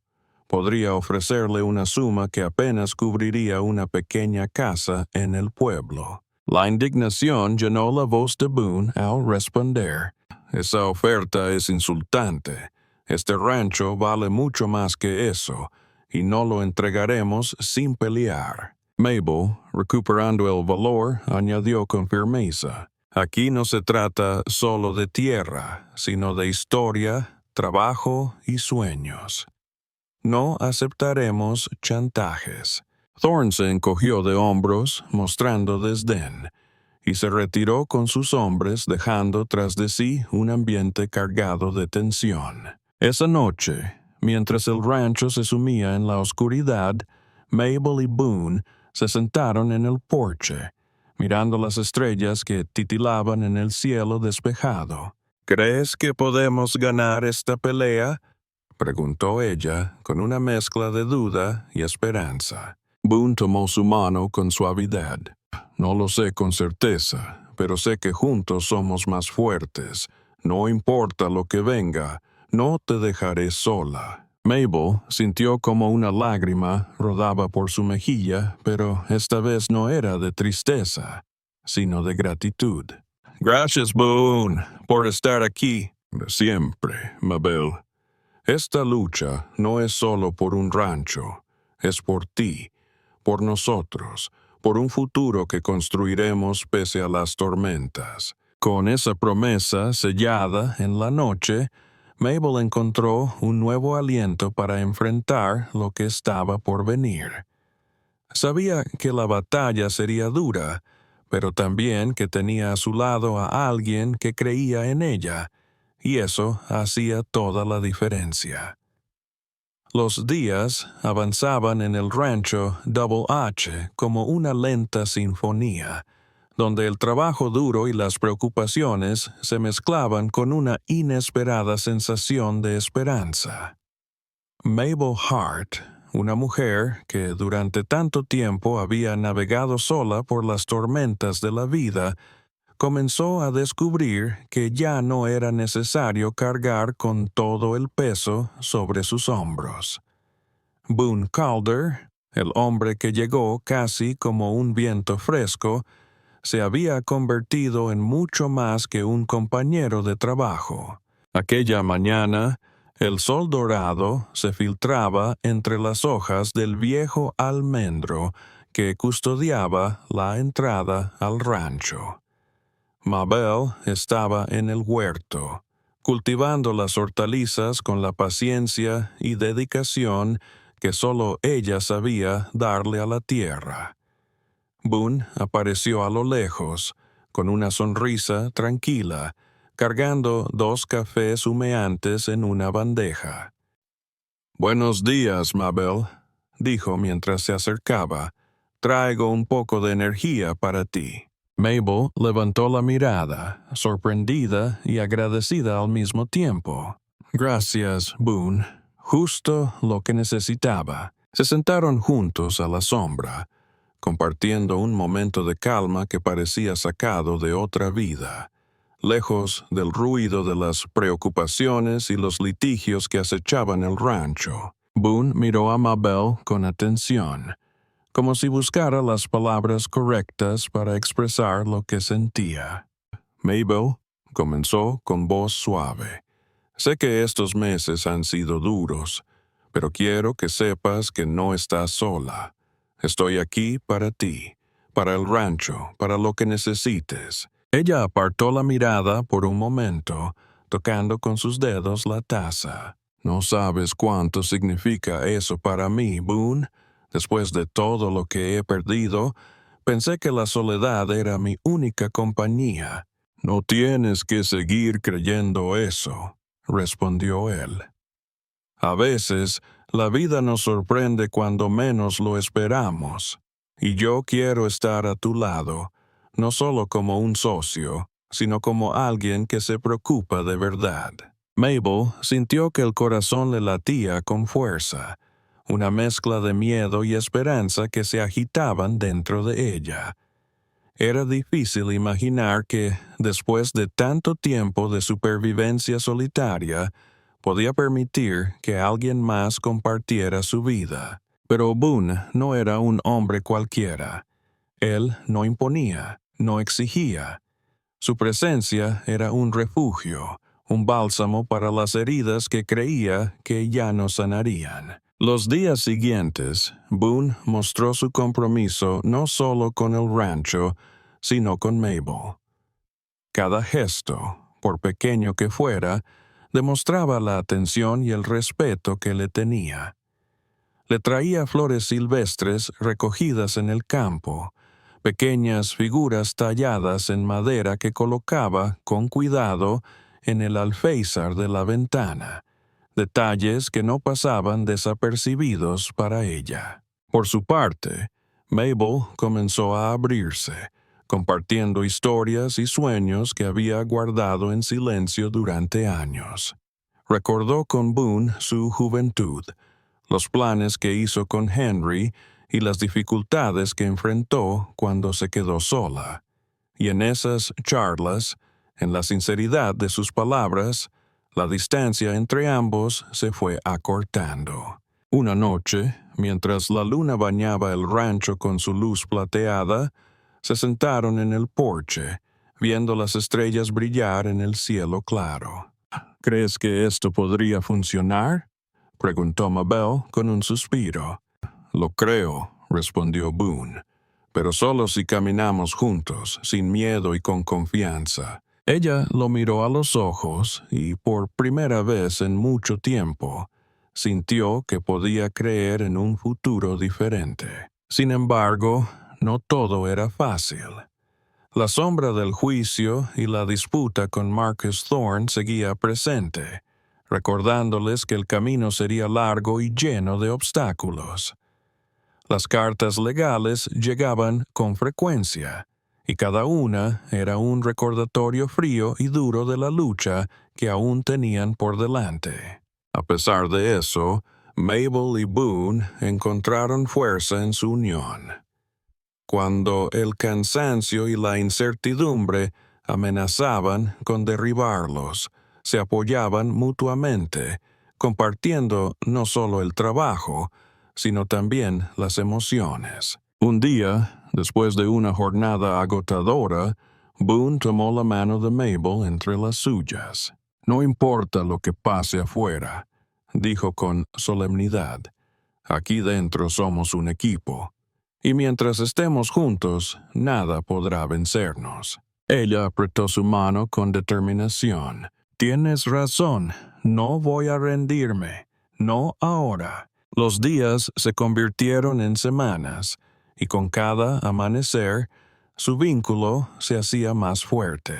Podría ofrecerle una suma que apenas cubriría una pequeña casa en el pueblo». La indignación llenó la voz de Boone al responder. «Esa oferta es insultante. Este rancho vale mucho más que eso, y no lo entregaremos sin pelear». Mabel, recuperando el valor, añadió con firmeza. «Aquí no se trata solo de tierra, sino de historia, trabajo y sueños. No aceptaremos chantajes». Thorne se encogió de hombros, mostrando desdén, y se retiró con sus hombres, dejando tras de sí un ambiente cargado de tensión. Esa noche, mientras el rancho se sumía en la oscuridad, Mabel y Boone se sentaron en el porche, mirando las estrellas que titilaban en el cielo despejado. «¿Crees que podemos ganar esta pelea?», preguntó ella, con una mezcla de duda y esperanza. Boone tomó su mano con suavidad. «No lo sé con certeza, pero sé que juntos somos más fuertes. No importa lo que venga, no te dejaré sola». Mabel sintió como una lágrima rodaba por su mejilla, pero esta vez no era de tristeza, sino de gratitud. «Gracias, Boone, por estar aquí». «De siempre, Mabel. Esta lucha no es solo por un rancho, es por ti, por nosotros, por un futuro que construiremos pese a las tormentas». Con esa promesa sellada en la noche, Mabel encontró un nuevo aliento para enfrentar lo que estaba por venir. Sabía que la batalla sería dura, pero también que tenía a su lado a alguien que creía en ella, y eso hacía toda la diferencia. Los días avanzaban en el rancho Double H como una lenta sinfonía, donde el trabajo duro y las preocupaciones se mezclaban con una inesperada sensación de esperanza. Mabel Hart, una mujer que durante tanto tiempo había navegado sola por las tormentas de la vida, comenzó a descubrir que ya no era necesario cargar con todo el peso sobre sus hombros. Boone Calder, el hombre que llegó casi como un viento fresco, se había convertido en mucho más que un compañero de trabajo. Aquella mañana, el sol dorado se filtraba entre las hojas del viejo almendro que custodiaba la entrada al rancho. Mabel estaba en el huerto, cultivando las hortalizas con la paciencia y dedicación que solo ella sabía darle a la tierra. Boone apareció a lo lejos, con una sonrisa tranquila, cargando 2 cafés humeantes en una bandeja. «Buenos días, Mabel», dijo mientras se acercaba. «Traigo un poco de energía para ti». Mabel levantó la mirada, sorprendida y agradecida al mismo tiempo. «Gracias, Boone. Justo lo que necesitaba». Se sentaron juntos a la sombra, compartiendo un momento de calma que parecía sacado de otra vida, lejos del ruido de las preocupaciones y los litigios que acechaban el rancho. Boone miró a Mabel con atención, como si buscara las palabras correctas para expresar lo que sentía. «Mabel», comenzó con voz suave, «sé que estos meses han sido duros, pero quiero que sepas que no estás sola. Estoy aquí para ti, para el rancho, para lo que necesites». Ella apartó la mirada por un momento, tocando con sus dedos la taza. «No sabes cuánto significa eso para mí, Boone. Después de todo lo que he perdido, pensé que la soledad era mi única compañía». «No tienes que seguir creyendo eso», respondió él. «A veces, la vida nos sorprende cuando menos lo esperamos, y yo quiero estar a tu lado, no solo como un socio, sino como alguien que se preocupa de verdad». Mabel sintió que el corazón le latía con fuerza, una mezcla de miedo y esperanza que se agitaban dentro de ella. Era difícil imaginar que, después de tanto tiempo de supervivencia solitaria, podía permitir que alguien más compartiera su vida. Pero Boone no era un hombre cualquiera. Él no imponía, no exigía. Su presencia era un refugio, un bálsamo para las heridas que creía que ya no sanarían. Los días siguientes, Boone mostró su compromiso no solo con el rancho, sino con Mabel. Cada gesto, por pequeño que fuera, demostraba la atención y el respeto que le tenía. Le traía flores silvestres recogidas en el campo, pequeñas figuras talladas en madera que colocaba con cuidado en el alféizar de la ventana, detalles que no pasaban desapercibidos para ella. Por su parte, Mabel comenzó a abrirse, compartiendo historias y sueños que había guardado en silencio durante años. Recordó con Boone su juventud, los planes que hizo con Henry y las dificultades que enfrentó cuando se quedó sola. Y en esas charlas, en la sinceridad de sus palabras, la distancia entre ambos se fue acortando. Una noche, mientras la luna bañaba el rancho con su luz plateada, se sentaron en el porche, viendo las estrellas brillar en el cielo claro. «¿Crees que esto podría funcionar?», preguntó Mabel con un suspiro. «Lo creo», respondió Boone, «pero solo si caminamos juntos, sin miedo y con confianza». Ella lo miró a los ojos y, por primera vez en mucho tiempo, sintió que podía creer en un futuro diferente. Sin embargo, no todo era fácil. La sombra del juicio y la disputa con Marcus Thorne seguía presente, recordándoles que el camino sería largo y lleno de obstáculos. Las cartas legales llegaban con frecuencia, y cada una era un recordatorio frío y duro de la lucha que aún tenían por delante. A pesar de eso, Mabel y Boone encontraron fuerza en su unión. Cuando el cansancio y la incertidumbre amenazaban con derribarlos, se apoyaban mutuamente, compartiendo no solo el trabajo, sino también las emociones. Un día, después de una jornada agotadora, Boone tomó la mano de Mabel entre las suyas. «No importa lo que pase afuera», dijo con solemnidad. «Aquí dentro somos un equipo. Y mientras estemos juntos, nada podrá vencernos». Ella apretó su mano con determinación. «Tienes razón, no voy a rendirme, no ahora». Los días se convirtieron en semanas, y con cada amanecer, su vínculo se hacía más fuerte.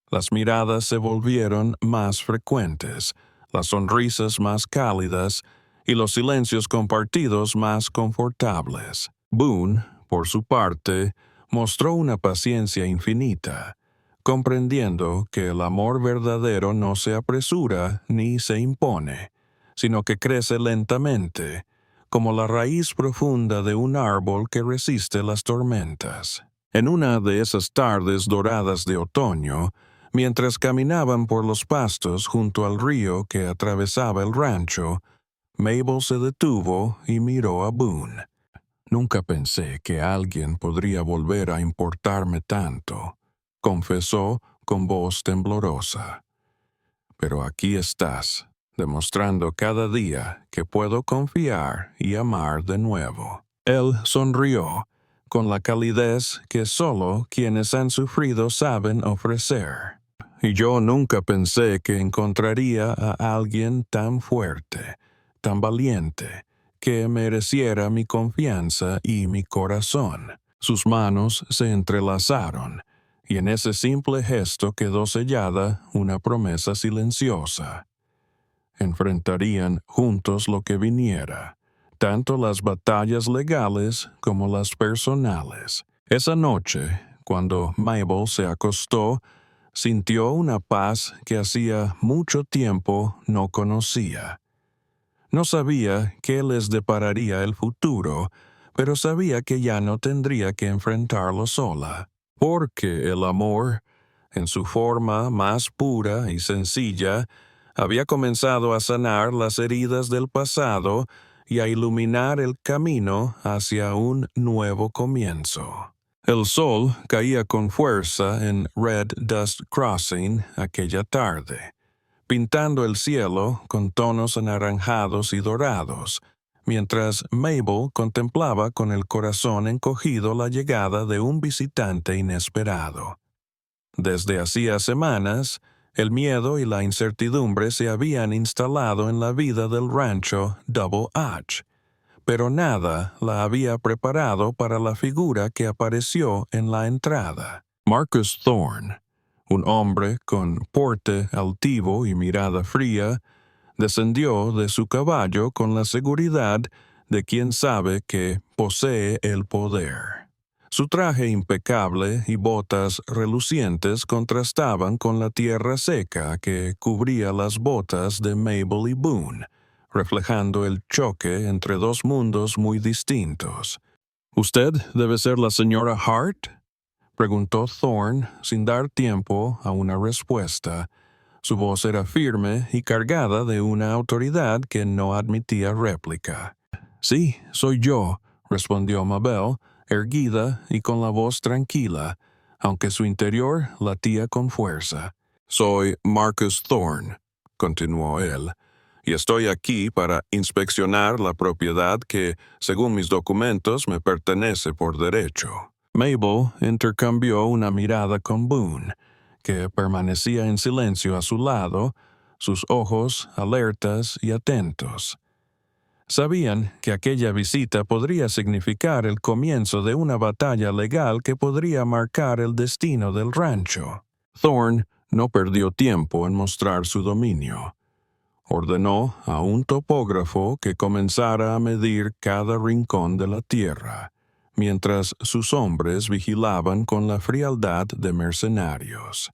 Las miradas se volvieron más frecuentes, las sonrisas más cálidas y los silencios compartidos más confortables. Boone, por su parte, mostró una paciencia infinita, comprendiendo que el amor verdadero no se apresura ni se impone, sino que crece lentamente, como la raíz profunda de un árbol que resiste las tormentas. En una de esas tardes doradas de otoño, mientras caminaban por los pastos junto al río que atravesaba el rancho, Mabel se detuvo y miró a Boone. «Nunca pensé que alguien podría volver a importarme tanto», confesó con voz temblorosa. «Pero aquí estás, demostrando cada día que puedo confiar y amar de nuevo». Él sonrió, con la calidez que solo quienes han sufrido saben ofrecer. «Y yo nunca pensé que encontraría a alguien tan fuerte, tan valiente, que mereciera mi confianza y mi corazón». Sus manos se entrelazaron, y en ese simple gesto quedó sellada una promesa silenciosa. Enfrentarían juntos lo que viniera, tanto las batallas legales como las personales. Esa noche, cuando Mabel se acostó, sintió una paz que hacía mucho tiempo no conocía. No sabía qué les depararía el futuro, pero sabía que ya no tendría que enfrentarlo sola, porque el amor, en su forma más pura y sencilla, había comenzado a sanar las heridas del pasado y a iluminar el camino hacia un nuevo comienzo. El sol caía con fuerza en Red Dust Crossing aquella tarde, pintando el cielo con tonos anaranjados y dorados, mientras Mabel contemplaba con el corazón encogido la llegada de un visitante inesperado. Desde hacía semanas, el miedo y la incertidumbre se habían instalado en la vida del rancho Double H, pero nada la había preparado para la figura que apareció en la entrada. Marcus Thorne, un hombre con porte altivo y mirada fría, descendió de su caballo con la seguridad de quien sabe que posee el poder. Su traje impecable y botas relucientes contrastaban con la tierra seca que cubría las botas de Mabel y Boone, reflejando el choque entre dos mundos muy distintos. «¿Usted debe ser la señora Hart?», preguntó Thorne sin dar tiempo a una respuesta. Su voz era firme y cargada de una autoridad que no admitía réplica. «Sí, soy yo», respondió Mabel, erguida y con la voz tranquila, aunque su interior latía con fuerza. «Soy Marcus Thorne», continuó él, «y estoy aquí para inspeccionar la propiedad que, según mis documentos, me pertenece por derecho». Mabel intercambió una mirada con Boone, que permanecía en silencio a su lado, sus ojos alertas y atentos. Sabían que aquella visita podría significar el comienzo de una batalla legal que podría marcar el destino del rancho. Thorne no perdió tiempo en mostrar su dominio. Ordenó a un topógrafo que comenzara a medir cada rincón de la tierra, mientras sus hombres vigilaban con la frialdad de mercenarios.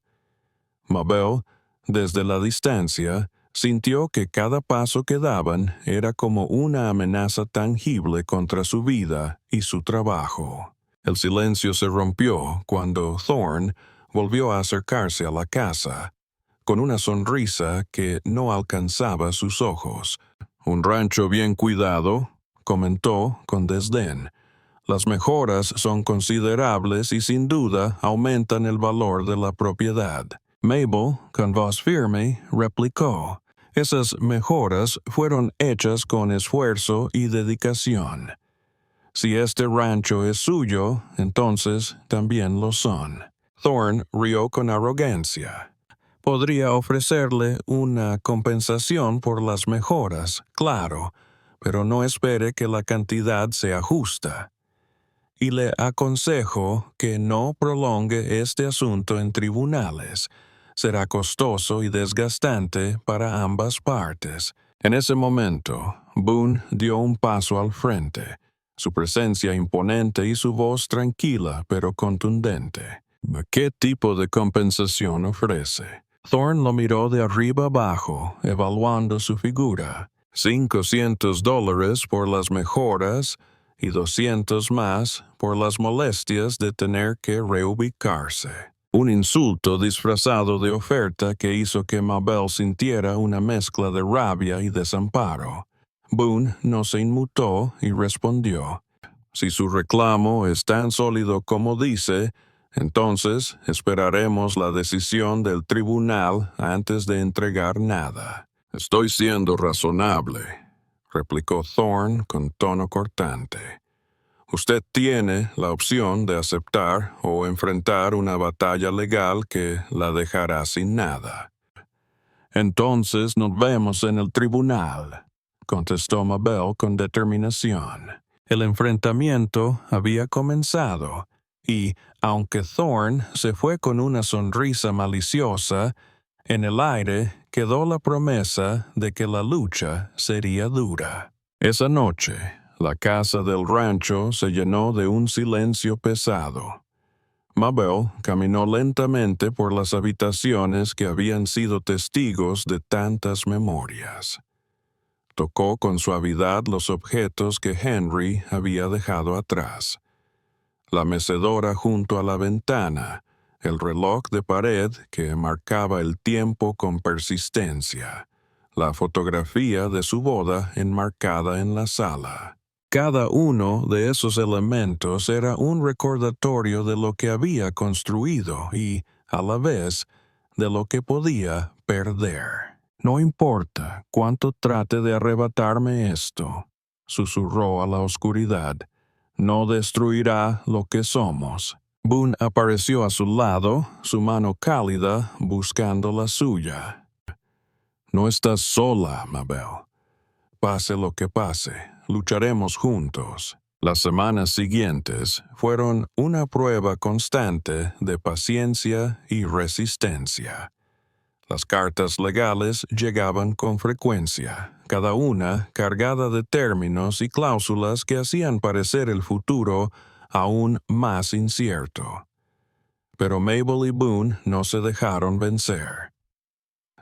Mabel, desde la distancia, sintió que cada paso que daban era como una amenaza tangible contra su vida y su trabajo. El silencio se rompió cuando Thorne volvió a acercarse a la casa, con una sonrisa que no alcanzaba sus ojos. «Un rancho bien cuidado», comentó con desdén. «Las mejoras son considerables y sin duda aumentan el valor de la propiedad». Mabel, con voz firme, replicó: «Esas mejoras fueron hechas con esfuerzo y dedicación. Si este rancho es suyo, entonces también lo son». Thorne rió con arrogancia. «Podría ofrecerle una compensación por las mejoras, claro, pero no espere que la cantidad sea justa. Y le aconsejo que no prolongue este asunto en tribunales. Será costoso y desgastante para ambas partes». En ese momento, Boone dio un paso al frente, su presencia imponente y su voz tranquila pero contundente. «¿Qué tipo de compensación ofrece?» Thorne lo miró de arriba abajo, evaluando su figura. $500 por las mejoras y 200 más por las molestias de tener que reubicarse. Un insulto disfrazado de oferta que hizo que Mabel sintiera una mezcla de rabia y desamparo. Boone no se inmutó y respondió: «Si su reclamo es tan sólido como dice, entonces esperaremos la decisión del tribunal antes de entregar nada». «Estoy siendo razonable», replicó Thorne con tono cortante. «Usted tiene la opción de aceptar o enfrentar una batalla legal que la dejará sin nada». «Entonces nos vemos en el tribunal», contestó Mabel con determinación. El enfrentamiento había comenzado, y, aunque Thorne se fue con una sonrisa maliciosa, en el aire quedó la promesa de que la lucha sería dura. Esa noche, la casa del rancho se llenó de un silencio pesado. Mabel caminó lentamente por las habitaciones que habían sido testigos de tantas memorias. Tocó con suavidad los objetos que Henry había dejado atrás: la mecedora junto a la ventana, el reloj de pared que marcaba el tiempo con persistencia, la fotografía de su boda enmarcada en la sala. Cada uno de esos elementos era un recordatorio de lo que había construido y, a la vez, de lo que podía perder. «No importa cuánto trate de arrebatarme esto», susurró a la oscuridad, «no destruirá lo que somos». Boone apareció a su lado, su mano cálida buscando la suya. «No estás sola, Mabel. Pase lo que pase, lucharemos juntos». Las semanas siguientes fueron una prueba constante de paciencia y resistencia. Las cartas legales llegaban con frecuencia, cada una cargada de términos y cláusulas que hacían parecer el futuro aún más incierto. Pero Mabel y Boone no se dejaron vencer.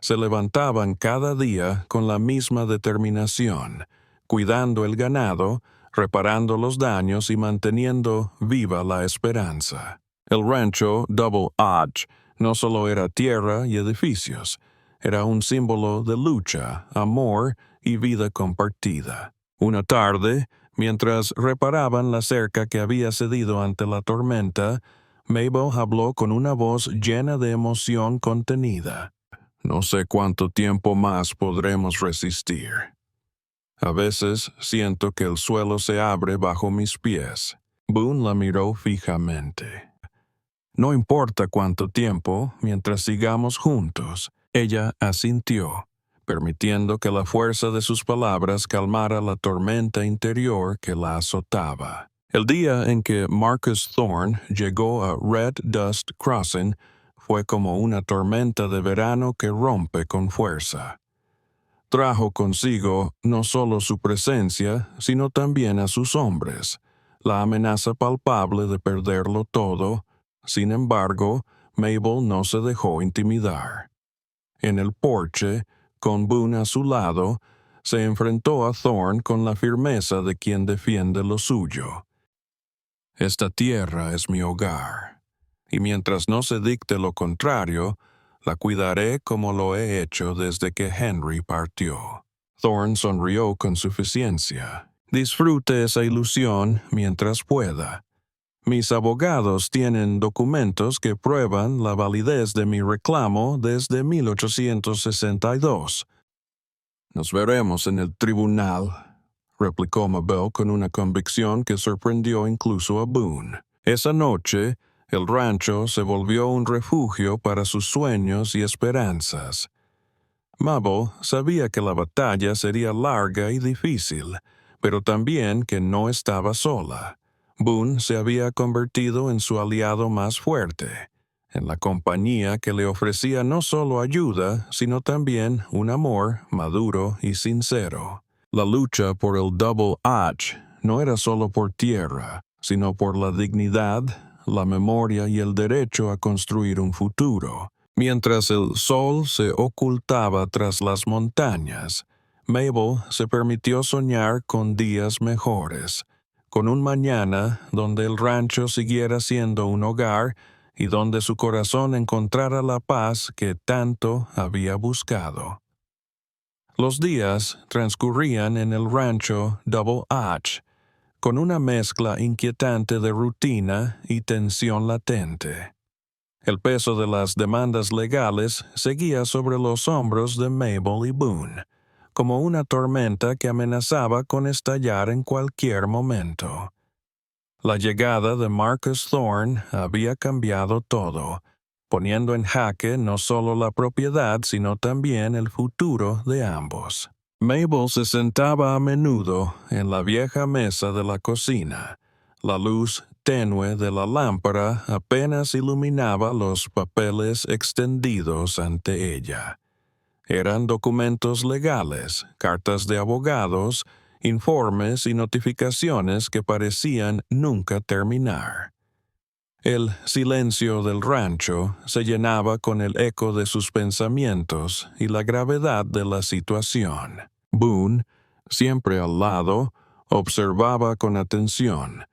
Se levantaban cada día con la misma determinación, cuidando el ganado, reparando los daños y manteniendo viva la esperanza. El rancho Double Arch no solo era tierra y edificios, era un símbolo de lucha, amor y vida compartida. Una tarde, mientras reparaban la cerca que había cedido ante la tormenta, Mabel habló con una voz llena de emoción contenida. «No sé cuánto tiempo más podremos resistir. A veces siento que el suelo se abre bajo mis pies». Boone la miró fijamente. «No importa cuánto tiempo, mientras sigamos juntos», ella asintió. permitiendo que la fuerza de sus palabras calmara la tormenta interior que la azotaba. El día en que Marcus Thorne llegó a Red Dust Crossing fue como una tormenta de verano que rompe con fuerza. Trajo consigo no solo su presencia, sino también a sus hombres, la amenaza palpable de perderlo todo. Sin embargo, Mabel no se dejó intimidar. En el porche, con Boone a su lado, se enfrentó a Thorne con la firmeza de quien defiende lo suyo. Esta tierra es mi hogar, y mientras no se dicte lo contrario, la cuidaré como lo he hecho desde que Henry partió. Thorne sonrió con suficiencia. Disfrute esa ilusión mientras pueda. Mis abogados tienen documentos que prueban la validez de mi reclamo desde 1862. Nos veremos en el tribunal, replicó Mabel con una convicción que sorprendió incluso a Boone. Esa noche, el rancho se volvió un refugio para sus sueños y esperanzas. Mabel sabía que la batalla sería larga y difícil, pero también que no estaba sola. Boone se había convertido en su aliado más fuerte, en la compañía que le ofrecía no solo ayuda, sino también un amor maduro y sincero. La lucha por el Double H no era solo por tierra, sino por la dignidad, la memoria y el derecho a construir un futuro. Mientras el sol se ocultaba tras las montañas, Mabel se permitió soñar con días mejores, con un mañana donde el rancho siguiera siendo un hogar y donde su corazón encontrara la paz que tanto había buscado. Los días transcurrían en el rancho Double H, con una mezcla inquietante de rutina y tensión latente. El peso de las demandas legales seguía sobre los hombros de Mabel y Boone, como una tormenta que amenazaba con estallar en cualquier momento. La llegada de Marcus Thorne había cambiado todo, poniendo en jaque no solo la propiedad, sino también el futuro de ambos. Mabel se sentaba a menudo en la vieja mesa de la cocina. La luz tenue de la lámpara apenas iluminaba los papeles extendidos ante ella. Eran documentos legales, cartas de abogados, informes y notificaciones que parecían nunca terminar. El silencio del rancho se llenaba con el eco de sus pensamientos y la gravedad de la situación. Boone, siempre al lado, observaba con atención,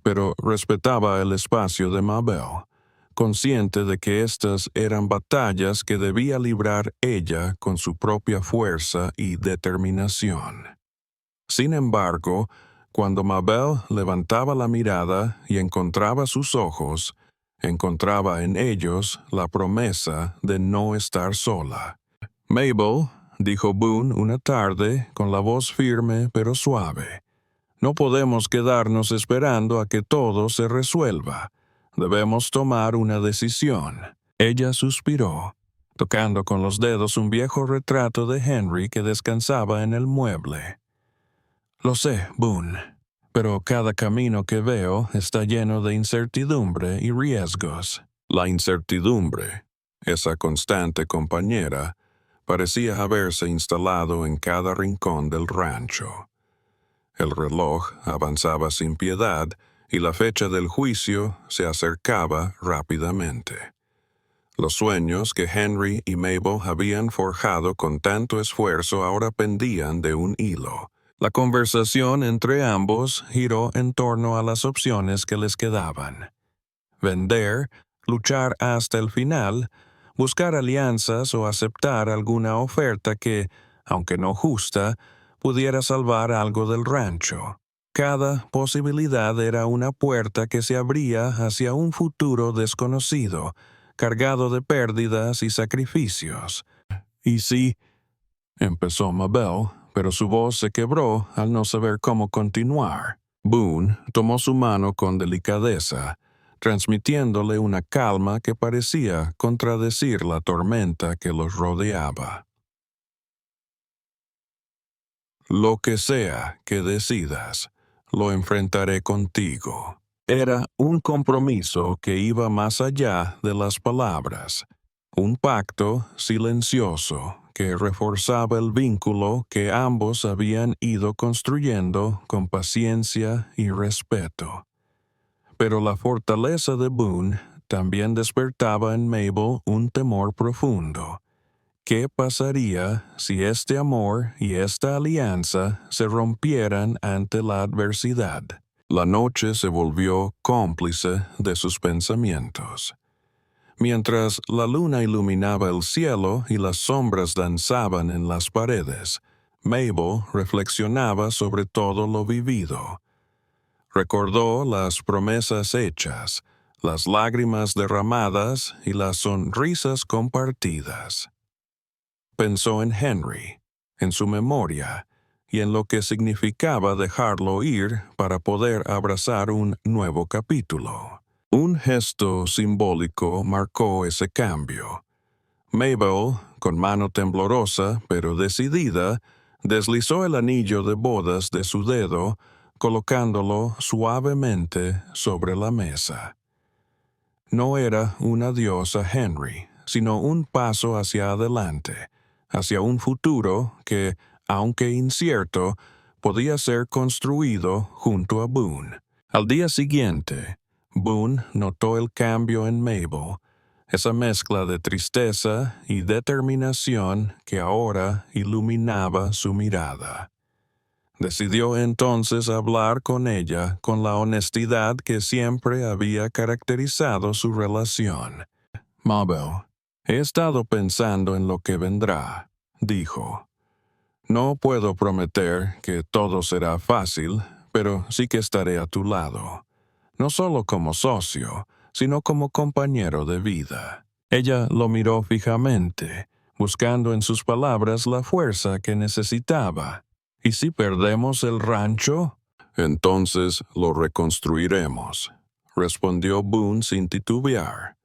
pero respetaba el espacio de Mabel, consciente de que estas eran batallas que debía librar ella con su propia fuerza y determinación. Sin embargo, cuando Mabel levantaba la mirada y encontraba sus ojos, encontraba en ellos la promesa de no estar sola. «Mabel», dijo Boone una tarde con la voz firme pero suave, «no podemos quedarnos esperando a que todo se resuelva. Debemos tomar una decisión». Ella suspiró, tocando con los dedos un viejo retrato de Henry que descansaba en el mueble. «Lo sé, Boone, pero cada camino que veo está lleno de incertidumbre y riesgos». La incertidumbre, esa constante compañera, parecía haberse instalado en cada rincón del rancho. El reloj avanzaba sin piedad y la fecha del juicio se acercaba rápidamente. Los sueños que Henry y Mabel habían forjado con tanto esfuerzo ahora pendían de un hilo. La conversación entre ambos giró en torno a las opciones que les quedaban. Vender, luchar hasta el final, buscar alianzas o aceptar alguna oferta que, aunque no justa, pudiera salvar algo del rancho. Cada posibilidad era una puerta que se abría hacia un futuro desconocido, cargado de pérdidas y sacrificios. «¿Y si...?» empezó Mabel, pero su voz se quebró al no saber cómo continuar. Boone tomó su mano con delicadeza, transmitiéndole una calma que parecía contradecir la tormenta que los rodeaba. Lo que sea que decidas, lo enfrentaré contigo. Era un compromiso que iba más allá de las palabras, un pacto silencioso que reforzaba el vínculo que ambos habían ido construyendo con paciencia y respeto. Pero la fortaleza de Boone también despertaba en Mabel un temor profundo. ¿Qué pasaría si este amor y esta alianza se rompieran ante la adversidad? La noche se volvió cómplice de sus pensamientos. Mientras la luna iluminaba el cielo y las sombras danzaban en las paredes, Mabel reflexionaba sobre todo lo vivido. Recordó las promesas hechas, las lágrimas derramadas y las sonrisas compartidas. Pensó en Henry, en su memoria, y en lo que significaba dejarlo ir para poder abrazar un nuevo capítulo. Un gesto simbólico marcó ese cambio. Mabel, con mano temblorosa pero decidida, deslizó el anillo de bodas de su dedo, colocándolo suavemente sobre la mesa. No era un adiós a Henry, sino un paso hacia adelante, hacia un futuro que, aunque incierto, podía ser construido junto a Boone. Al día siguiente, Boone notó el cambio en Mabel, esa mezcla de tristeza y determinación que ahora iluminaba su mirada. Decidió entonces hablar con ella con la honestidad que siempre había caracterizado su relación. Mabel, he estado pensando en lo que vendrá, dijo. No puedo prometer que todo será fácil, pero sí que estaré a tu lado, no solo como socio, sino como compañero de vida. Ella lo miró fijamente, buscando en sus palabras la fuerza que necesitaba. ¿Y si perdemos el rancho? Entonces lo reconstruiremos, respondió Boone sin titubear.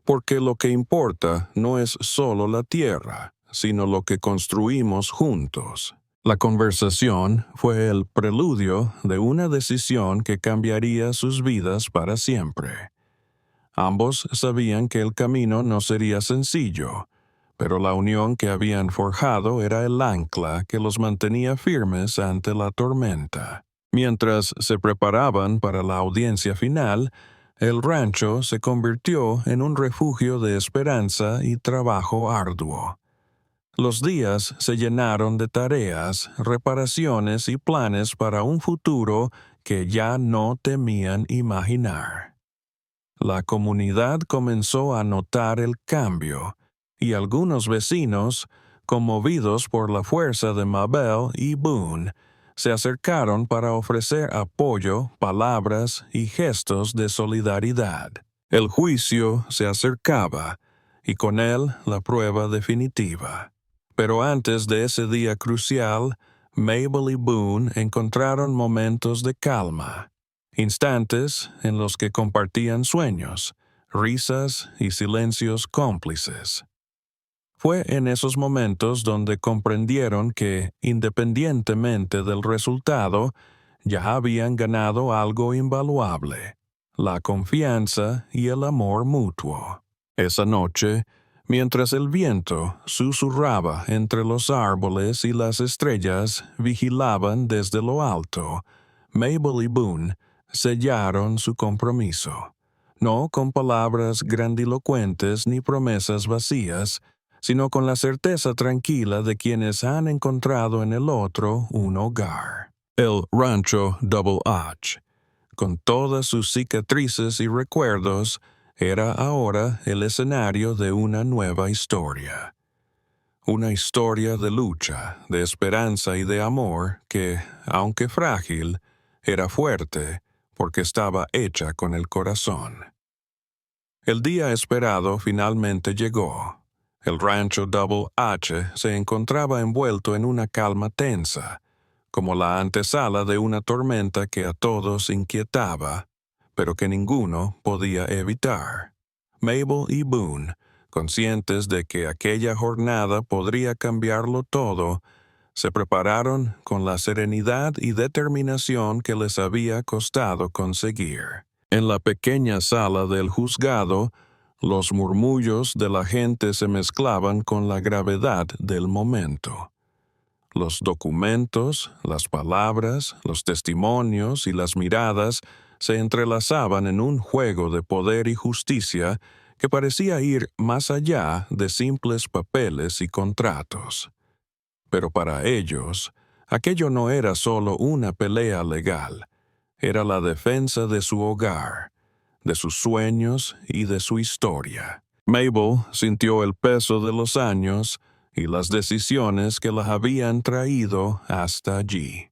Porque lo que importa no es solo la tierra, sino lo que construimos juntos. La conversación fue el preludio de una decisión que cambiaría sus vidas para siempre. Ambos sabían que el camino no sería sencillo, pero la unión que habían forjado era el ancla que los mantenía firmes ante la tormenta. Mientras se preparaban para la audiencia final, el rancho se convirtió en un refugio de esperanza y trabajo arduo. Los días se llenaron de tareas, reparaciones y planes para un futuro que ya no temían imaginar. La comunidad comenzó a notar el cambio, y algunos vecinos, conmovidos por la fuerza de Mabel y Boone, se acercaron para ofrecer apoyo, palabras y gestos de solidaridad. El juicio se acercaba, y con él la prueba definitiva. Pero antes de ese día crucial, Mabel y Boone encontraron momentos de calma. Instantes en los que compartían sueños, risas y silencios cómplices. Fue en esos momentos donde comprendieron que, independientemente del resultado, ya habían ganado algo invaluable: la confianza y el amor mutuo. Esa noche, mientras el viento susurraba entre los árboles y las estrellas vigilaban desde lo alto, Mabel y Boone sellaron su compromiso, no con palabras grandilocuentes ni promesas vacías, sino con la certeza tranquila de quienes han encontrado en el otro un hogar. El rancho Double H, con todas sus cicatrices y recuerdos, era ahora el escenario de una nueva historia. Una historia de lucha, de esperanza y de amor que, aunque frágil, era fuerte porque estaba hecha con el corazón. El día esperado finalmente llegó. El rancho Double H se encontraba envuelto en una calma tensa, como la antesala de una tormenta que a todos inquietaba, pero que ninguno podía evitar. Mabel y Boone, conscientes de que aquella jornada podría cambiarlo todo, Se prepararon con la serenidad y determinación que les había costado conseguir. En la pequeña sala del juzgado, los murmullos de la gente se mezclaban con la gravedad del momento. Los documentos, las palabras, los testimonios y las miradas se entrelazaban en un juego de poder y justicia que parecía ir más allá de simples papeles y contratos. Pero para ellos, aquello no era solo una pelea legal, era la defensa de su hogar, de sus sueños y de su historia. Mabel sintió el peso de los años y las decisiones que la habían traído hasta allí.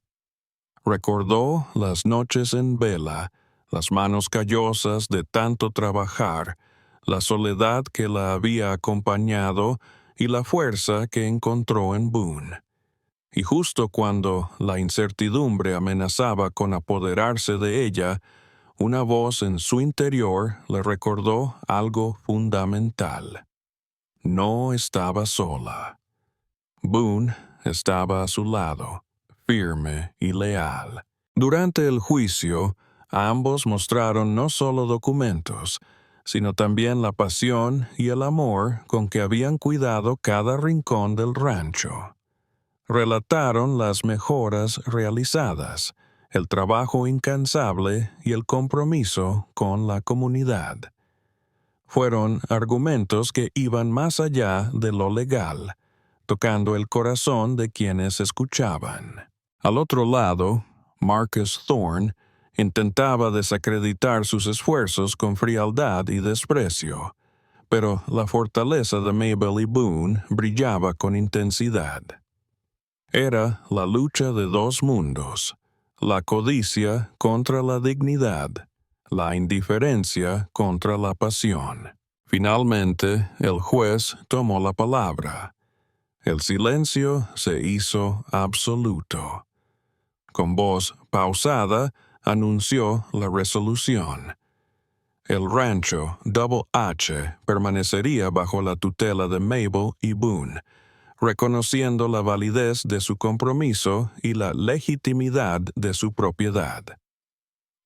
Recordó las noches en vela, las manos callosas de tanto trabajar, la soledad que la había acompañado y la fuerza que encontró en Boone. Y justo cuando la incertidumbre amenazaba con apoderarse de ella, una voz en su interior le recordó algo fundamental. No estaba sola. Boone estaba a su lado, firme y leal. Durante el juicio, ambos mostraron no solo documentos, sino también la pasión y el amor con que habían cuidado cada rincón del rancho. Relataron las mejoras realizadas, el trabajo incansable y el compromiso con la comunidad. Fueron argumentos que iban más allá de lo legal, tocando el corazón de quienes escuchaban. Al otro lado, Marcus Thorne intentaba desacreditar sus esfuerzos con frialdad y desprecio, pero la fortaleza de Mabel y Boone brillaba con intensidad. Era la lucha de dos mundos, la codicia contra la dignidad, la indiferencia contra la pasión. Finalmente, el juez tomó la palabra. El silencio se hizo absoluto. Con voz pausada, anunció la resolución. El rancho Double H permanecería bajo la tutela de Mabel y Boone, reconociendo la validez de su compromiso y la legitimidad de su propiedad.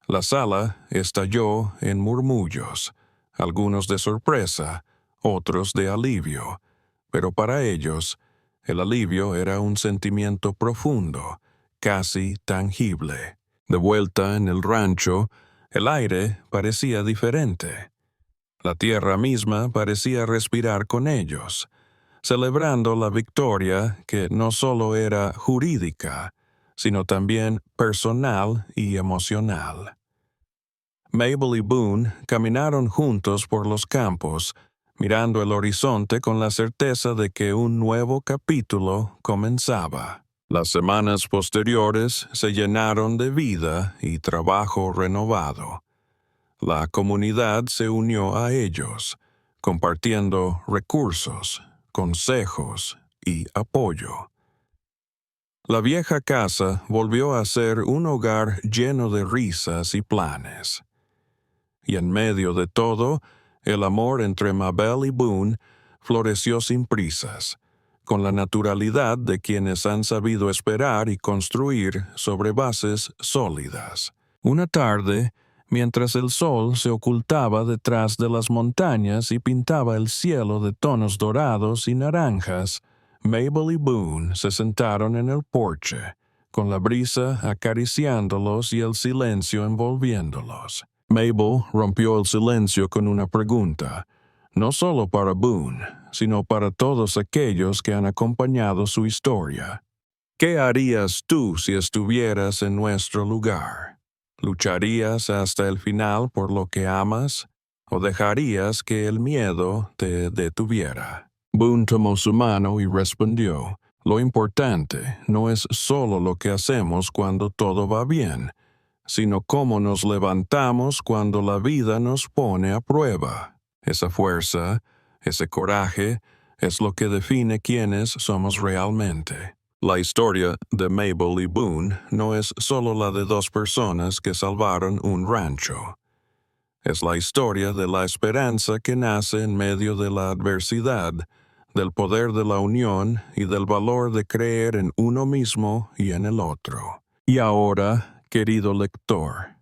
La sala estalló en murmullos, algunos de sorpresa, otros de alivio, pero para ellos, el alivio era un sentimiento profundo, casi tangible. De vuelta en el rancho, el aire parecía diferente. La tierra misma parecía respirar con ellos, celebrando la victoria que no solo era jurídica, sino también personal y emocional. Mabel y Boone caminaron juntos por los campos, mirando el horizonte con la certeza de que un nuevo capítulo comenzaba. Las semanas posteriores se llenaron de vida y trabajo renovado. La comunidad se unió a ellos, compartiendo recursos, consejos y apoyo. La vieja casa volvió a ser un hogar lleno de risas y planes. Y en medio de todo, el amor entre Mabel y Boone floreció sin prisas, con la naturalidad de quienes han sabido esperar y construir sobre bases sólidas. Una tarde, mientras el sol se ocultaba detrás de las montañas y pintaba el cielo de tonos dorados y naranjas, Mabel y Boone se sentaron en el porche, con la brisa acariciándolos y el silencio envolviéndolos. Mabel rompió el silencio con una pregunta, no solo para Boone, sino para todos aquellos que han acompañado su historia. ¿Qué harías tú si estuvieras en nuestro lugar? ¿Lucharías hasta el final por lo que amas o dejarías que el miedo te detuviera? Boone tomó su mano y respondió, lo importante no es solo lo que hacemos cuando todo va bien, sino cómo nos levantamos cuando la vida nos pone a prueba. Esa fuerza, ese coraje, es lo que define quiénes somos realmente. La historia de Mabel y Boone no es solo la de dos personas que salvaron un rancho. Es la historia de la esperanza que nace en medio de la adversidad, del poder de la unión y del valor de creer en uno mismo y en el otro. Y ahora, querido lector,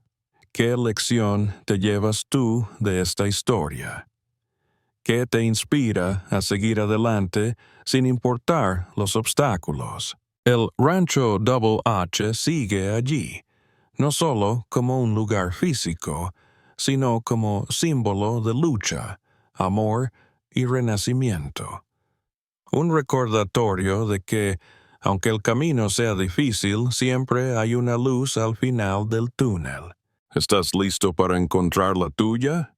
¿qué lección te llevas tú de esta historia? ¿Qué te inspira a seguir adelante sin importar los obstáculos? El Rancho Double H sigue allí, no solo como un lugar físico, sino como símbolo de lucha, amor y renacimiento. Un recordatorio de que, aunque el camino sea difícil, siempre hay una luz al final del túnel. ¿Estás listo para encontrar la tuya?